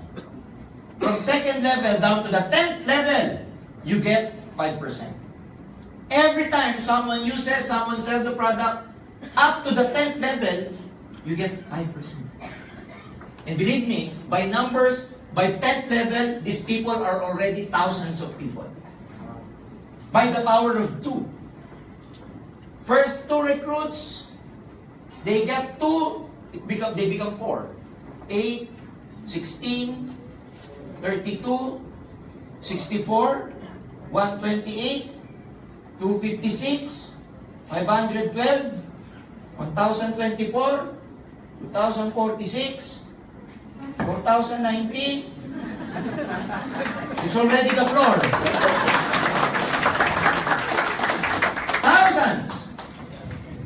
From second level down to the 10th level, you get 5%. Every time someone uses, someone sells the product, up to the 10th level, you get 5%. And believe me, by numbers, by 10th level, these people are already thousands of people. By the power of 2. First 2 recruits, they get 2, they become 4. 8, 16, 32, 64, 128, 256, 512, 1024, 2046, 4090. It's already the floor. Thousands.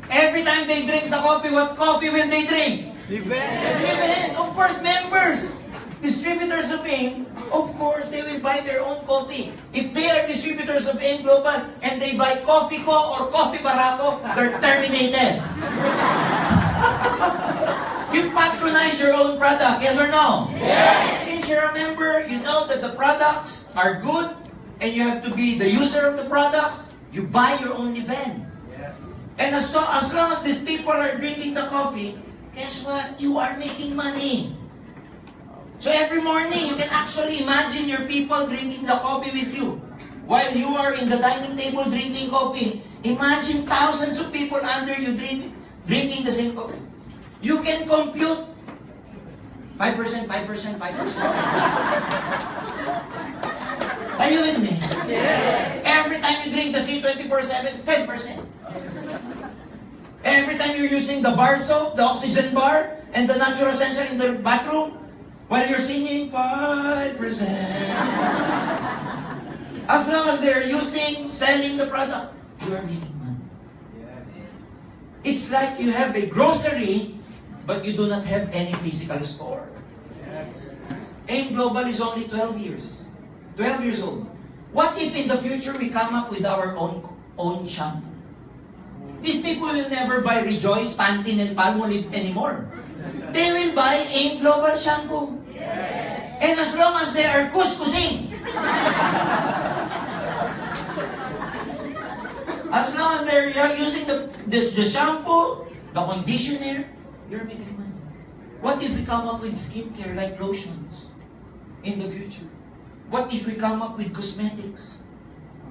Every time they drink the coffee, what coffee will they drink? Liven. Of course, members. Distributors of AIM, of course, they will buy their own coffee. If they are distributors of AIM Global and they buy Coffee Co or Coffee Barako, they're terminated. You patronize your own product, yes or no? Yes. Since you're a member, you know that the products are good and you have to be the user of the products, you buy your own event. Yes. And as long as these people are drinking the coffee, guess what? You are making money. So every morning, you can actually imagine your people drinking the coffee with you. While you are in the dining table drinking coffee, imagine thousands of people under you drinking the same coffee. You can compute 5%, 5%, 5%, 5%. Are you with me? Yes. Every time you drink the C24/7, 10%. Every time you're using the bar soap, the oxygen bar, and the natural essential in the bathroom, while you're singing 5%. As long as they're selling the product, you are making money. It's like you have a grocery, but you do not have any physical store. AIM Global is only 12 years. 12 years old. What if in the future we come up with our own shampoo? These people will never buy Rejoice, Pantene, and Palmolive anymore. They will buy AIM Global shampoo. Yes. And as long as they are kuskusing, as long as they're using the shampoo, the conditioner, you're making money. What if we come up with skincare like lotions in the future? What if we come up with cosmetics?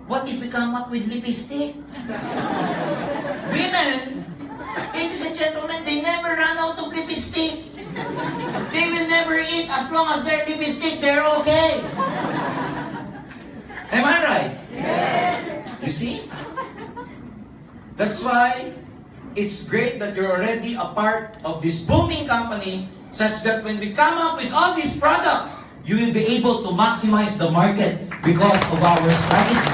What if we come up with lipstick? Women, ladies and gentlemen, they never run out of lipstick. They will never eat as long as they're lipstick, they're okay. Am I right? Yes. You see? That's why it's great that you're already a part of this booming company, such that when we come up with all these products, you will be able to maximize the market because of our strategy.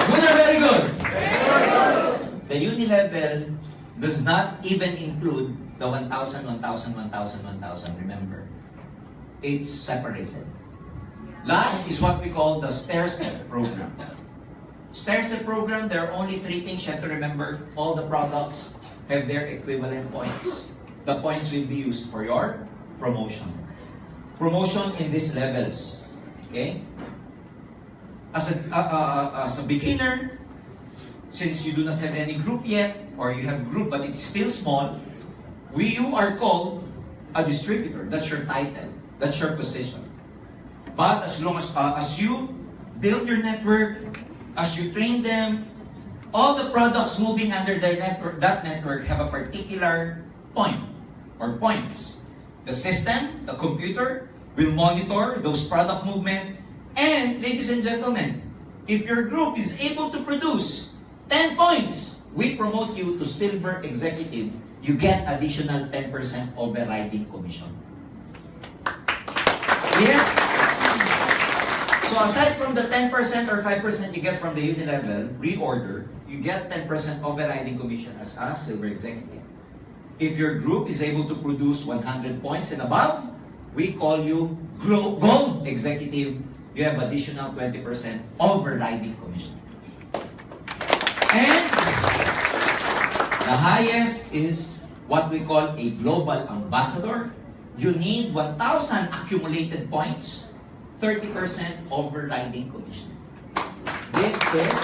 Good or very good? Very good. The uni-level does not even include the 1,000, 1,000, 1,000, 1,000. Remember, it's separated. Last is what we call the stair-step program. Stair-step program, there are only 3 things you have to remember. All the products have their equivalent points. The points will be used for your promotion. Promotion in these levels. Okay? As a beginner, since you do not have any group yet, or you have a group but it's still small, you are called a distributor. That's your title. That's your position. But as long as you build your network, as you train them, all the products moving under their network, that network have a particular point or points. The system, the computer, will monitor those product movement. And ladies and gentlemen, if your group is able to produce 10 points, we promote you to silver executive. You get additional 10% overriding commission. Clear? So aside from the 10% or 5% you get from the unilevel reorder, you get 10% overriding commission as a silver executive. If your group is able to produce 100 points and above, we call you gold executive. You have additional 20% overriding commission. And the highest is what we call a global ambassador. You need 1,000 accumulated points, 30% overriding commission. This is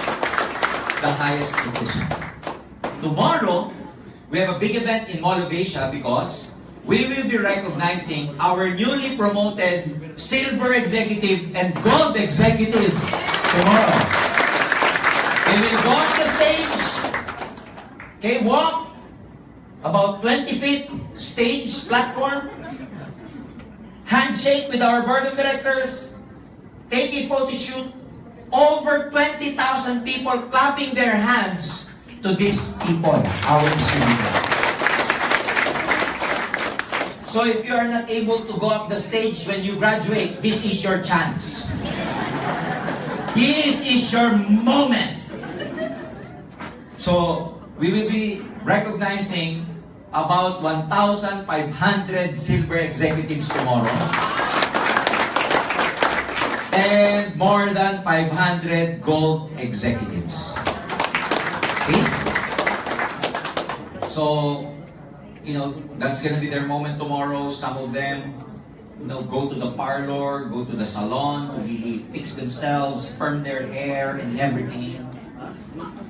the highest position. Tomorrow, we have a big event in Mall of Asia because we will be recognizing our newly promoted silver executive and gold executive tomorrow. They will go on the stage, okay, walk about 20 feet stage platform, handshake with our board of directors, take a photo shoot, over 20,000 people clapping their hands to these people, our distributors. So if you are not able to go up the stage when you graduate, this is your chance. This is your moment. So we will be recognizing about 1,500 silver executives tomorrow. And more than 500 gold executives. See? So, that's gonna be their moment tomorrow. Some of them, go to the parlor, go to the salon to really fix themselves, perm their hair and everything.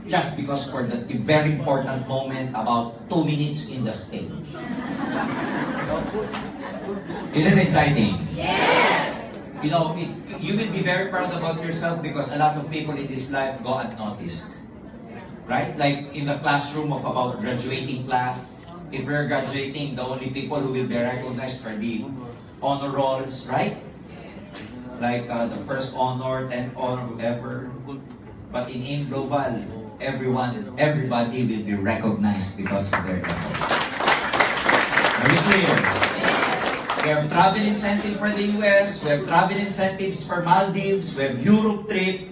Just because for the very important moment, about 2 minutes in the stage. Isn't it exciting? Yes! You will be very proud about yourself because a lot of people in this life go unnoticed. Right? Like in the classroom of about graduating class, if you're graduating, the only people who will be recognized are the honor rolls, right? Like the first honor, 10th honor, whoever. But in AIM Global, everybody will be recognized because of their effort. Very clear. We have travel incentive for the US, we have travel incentives for Maldives, we have Europe trip,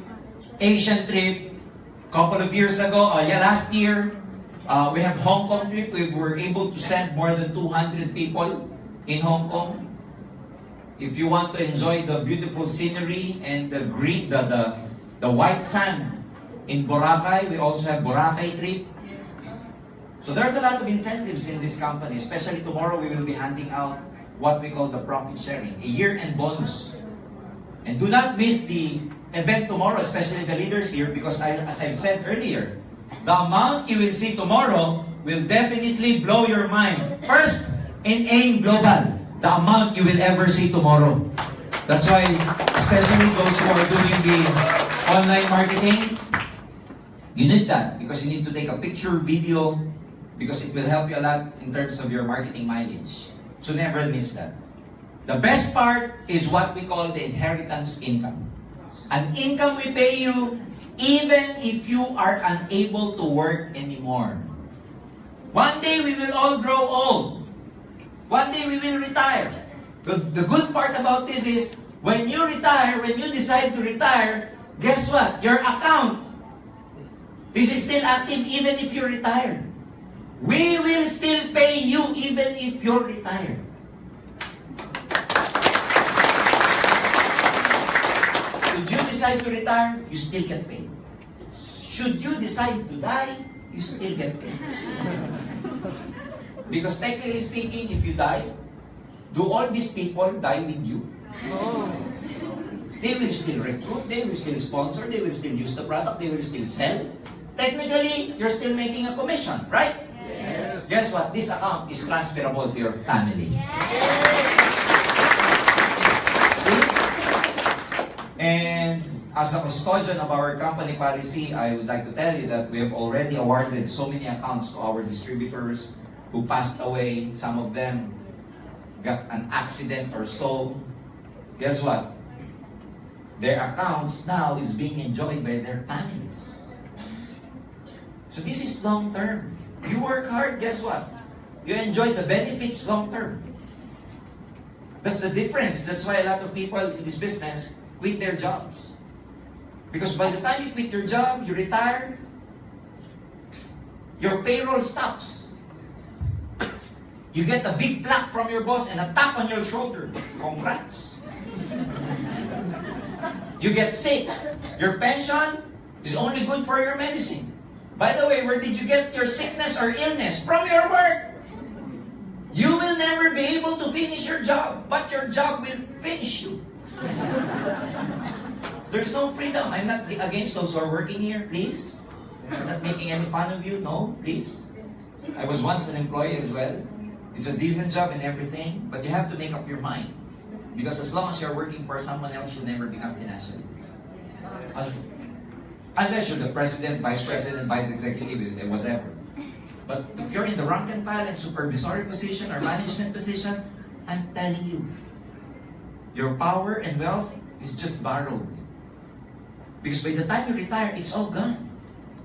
Asian trip. Couple of years ago, last year, we have Hong Kong trip. We were able to send more than 200 people in Hong Kong. If you want to enjoy the beautiful scenery and the white sand in Boracay, we also have Boracay trip. So there's a lot of incentives in this company. Especially tomorrow, we will be handing out what we call the profit sharing, a year-end bonus. And do not miss the event tomorrow, especially the leaders here, because as I've said earlier, the amount you will see tomorrow will definitely blow your mind. First, in AIM Global, the amount you will ever see tomorrow. That's why, especially those who are doing the online marketing, you need that because you need to take a picture, video, because it will help you a lot in terms of your marketing mileage. So never miss that. The best part is what we call the inheritance income. An income we pay you even if you are unable to work anymore. One day we will all grow old. One day we will retire. The good part about this is when you retire, when you decide to retire, guess what? Your account is still active even if you retire. We will still pay you even if you're retired. Should you decide to retire, you still get paid. Should you decide to die, you still get paid. Because technically speaking, if you die, do all these people die with you? No. They will still recruit, they will still sponsor, they will still use the product, they will still sell. Technically, you're still making a commission, right? Yes. Guess what? This account is transferable to your family. Yes. See? And As a custodian of our company policy, I would like to tell you that we have already awarded so many accounts to our distributors who passed away. Some of them got an accident or so. Guess what? Their accounts now is being enjoyed by their families. So this is long term. You work hard, guess what? You enjoy the benefits long term. That's the difference. That's why a lot of people in this business quit their jobs. Because by the time you quit your job, you retire, your payroll stops. You get a big plaque from your boss and a tap on your shoulder. Congrats. You get sick. Your pension is only good for your medicine. By the way, where did you get your sickness or illness? From your work. You will never be able to finish your job, but your job will finish you. There's no freedom. I'm not against those who are working here, please. I'm not making any fun of you, no, please. I was once an employee as well. It's a decent job and everything, but you have to make up your mind. Because as long as you're working for someone else, you'll never become financially. Unless you're the president, vice executive, and whatever. But if you're in the rank and file and supervisory position or management position, I'm telling you, your power and wealth is just borrowed. Because by the time you retire, it's all gone.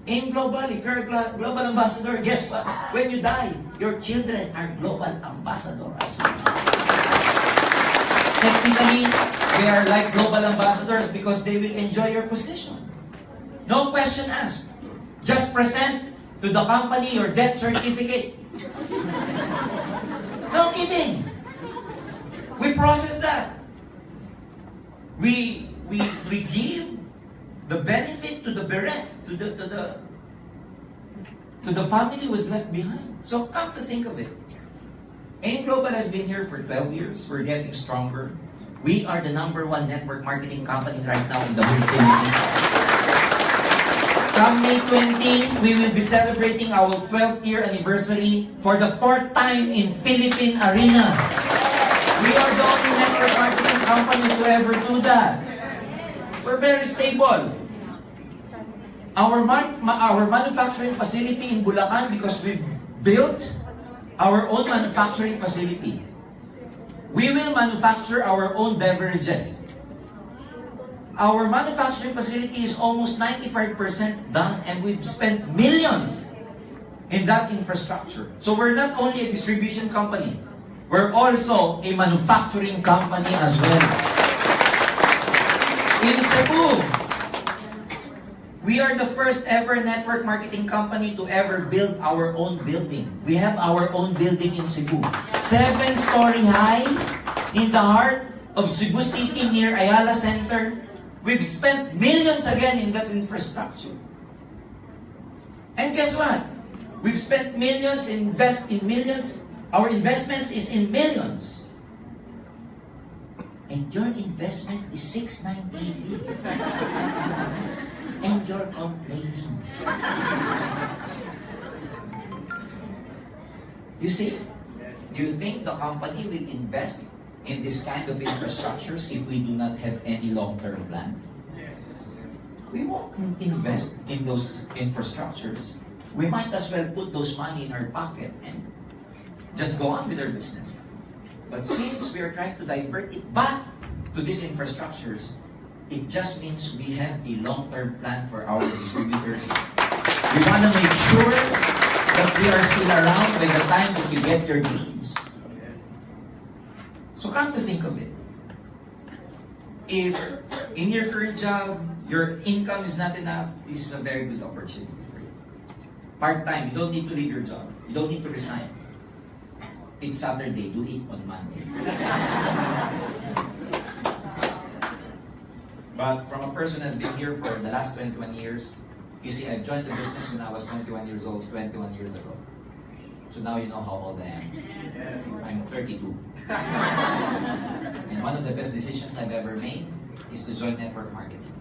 In global, if you're a global ambassador, guess what? When you die, your children are global ambassadors as well. Technically, they are like global ambassadors because they will enjoy your position. No question asked. Just present to the company your death certificate. No kidding. We process that. We give the benefit to the bereft, to the family who was left behind. So come to think of it. AIM Global has been here for 12 years. We're getting stronger. We are the #1 network marketing company right now in the whole Philippines. Come May 20, we will be celebrating our 12th year anniversary for the 4th time in Philippine Arena. We are the only network marketing company to ever do that. We're very stable. Our manufacturing facility in Bulacan, because we've built our own manufacturing facility. We will manufacture our own beverages. Our manufacturing facility is almost 95% done, and we've spent millions in that infrastructure. So we're not only a distribution company, we're also a manufacturing company as well. In Cebu, we are the first ever network marketing company to ever build our own building. We have our own building in Cebu. 7-story high in the heart of Cebu City near Ayala Center. We've spent millions again in that infrastructure. And guess what? We've spent millions, invest in millions. Our investments is in millions. And your investment is 6,980. And you're complaining. You see, do you think the company will invest in this kind of infrastructures if we do not have any long-term plan? Yes. We won't invest in those infrastructures. We might as well put those money in our pocket and just go on with our business. But since we are trying to divert it back to these infrastructures, it just means we have a long-term plan for our distributors. We want to make sure that we are still around by the time that you get your dreams. So come to think of it. If in your current job, your income is not enough, this is a very good opportunity for you. Part-time, you don't need to leave your job. You don't need to resign. It's Saturday, do it on Monday. But from a person who's been here for the last 21 years, you see, I joined the business when I was 21 years old, 21 years ago. So now you know how old I am. Yes. I'm 32. And one of the best decisions I've ever made is to join network marketing.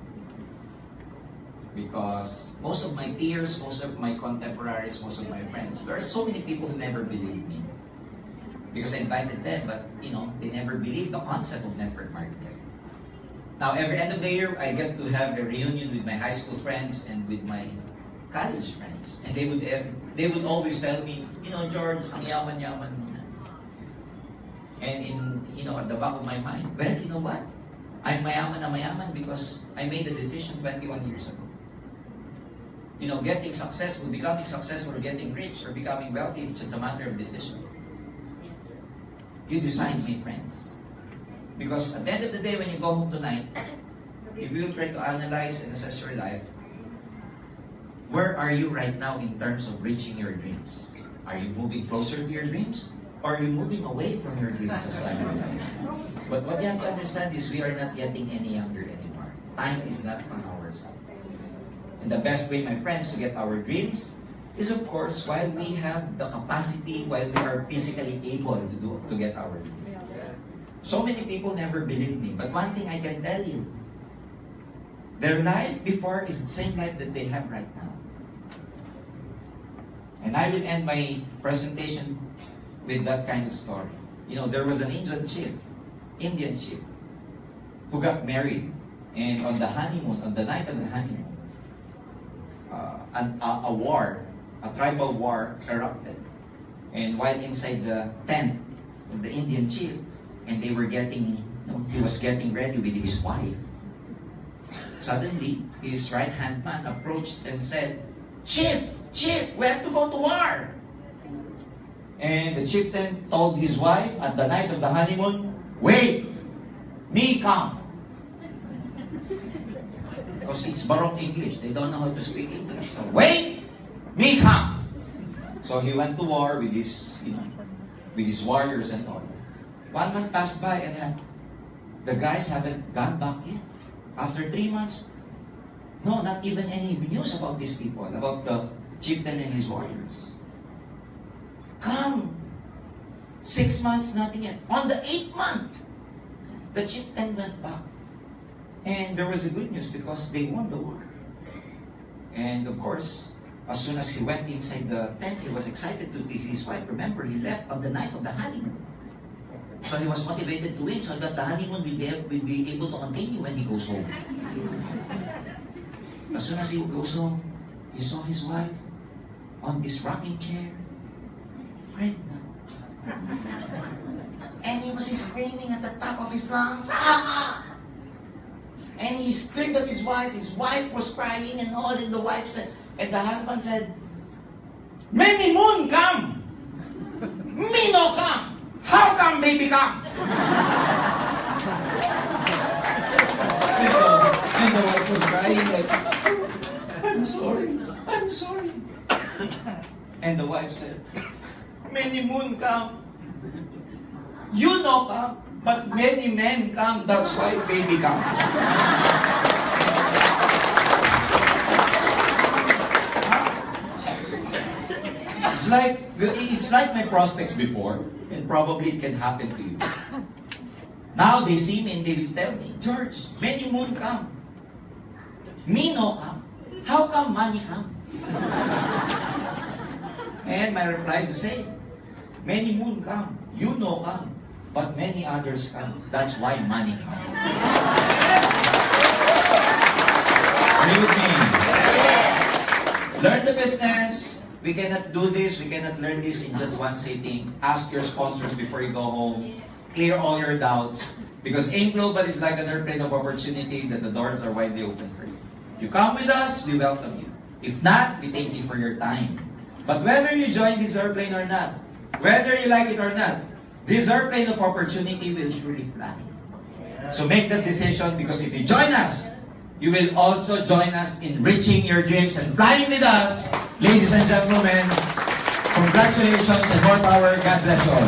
Because most of my peers, most of my contemporaries, most of my friends, there are so many people who never believed me. Because I invited them, but they never believed the concept of network marketing. Now, every end of the year, I get to have a reunion with my high school friends and with my college friends. And they would always tell me, you know, George, ang yaman-yaman mo na. And at the back of my mind, well, you know what? I'm mayaman na mayaman because I made a decision 21 years ago. You know, getting successful, becoming successful, or getting rich, or becoming wealthy is just a matter of decision. You decide, my friends. Because at the end of the day, when you go home tonight, if you try to analyze and assess your life, where are you right now in terms of reaching your dreams? Are you moving closer to your dreams? Or are you moving away from your dreams as time goes on? But what you have to understand is we are not getting any younger anymore. Time is not on our side. And the best way, my friends, to get our dreams is, of course, while we have the capacity, while we are physically able to get our dreams. So many people never believe me, but one thing I can tell you, their life before is the same life that they have right now. And I will end my presentation with that kind of story. You know, there was an Indian chief, who got married, and on the honeymoon, on the night of the honeymoon, a tribal war erupted. And while inside the tent of the Indian chief, and they were he was getting ready with his wife. Suddenly, his right-hand man approached and said, Chief, we have to go to war. And the chieftain told his wife at the night of the honeymoon, wait, me come. Because it's Baroque English, they don't know how to speak English. So, wait, me come. So he went to war with his warriors and all. 1 month passed by and the guys haven't gone back yet. After 3 months, no, not even any news about these people, about the chieftain and his warriors. Come. 6 months, nothing yet. On the 8th month, the chieftain went back. And there was a good news because they won the war. And of course, as soon as he went inside the tent, he was excited to see his wife. Remember, he left on the night of the honeymoon. So he was motivated to win so that the honeymoon will be able to continue when he goes home. As soon as he goes home, he saw his wife on this rocking chair, pregnant. And he was screaming at the top of his lungs, ah! And he screamed at his wife. His wife was crying and all, and the wife said, and the husband said, many moon come, me no come. How come baby come? And the wife was crying like, I'm sorry. And the wife said, many moon come. You know come, but many men come, that's why baby come. It's like my prospects before, and probably it can happen to you. Now they see me and they will tell me, George, many moon come. Me no come. How come money come? And my reply is the same. Many moon come. You no come. But many others come. That's why money come. Are you with me? Learn the business. We cannot do this, we cannot learn this in just one sitting. Ask your sponsors before you go home. Clear all your doubts. Because AIM Global is like an airplane of opportunity that the doors are widely open for you. You come with us, we welcome you. If not, we thank you for your time. But whether you join this airplane or not, whether you like it or not, this airplane of opportunity will surely fly. So make that decision, because if you join us, you will also join us in reaching your dreams and flying with us. Ladies and gentlemen, congratulations and more power. God bless you all.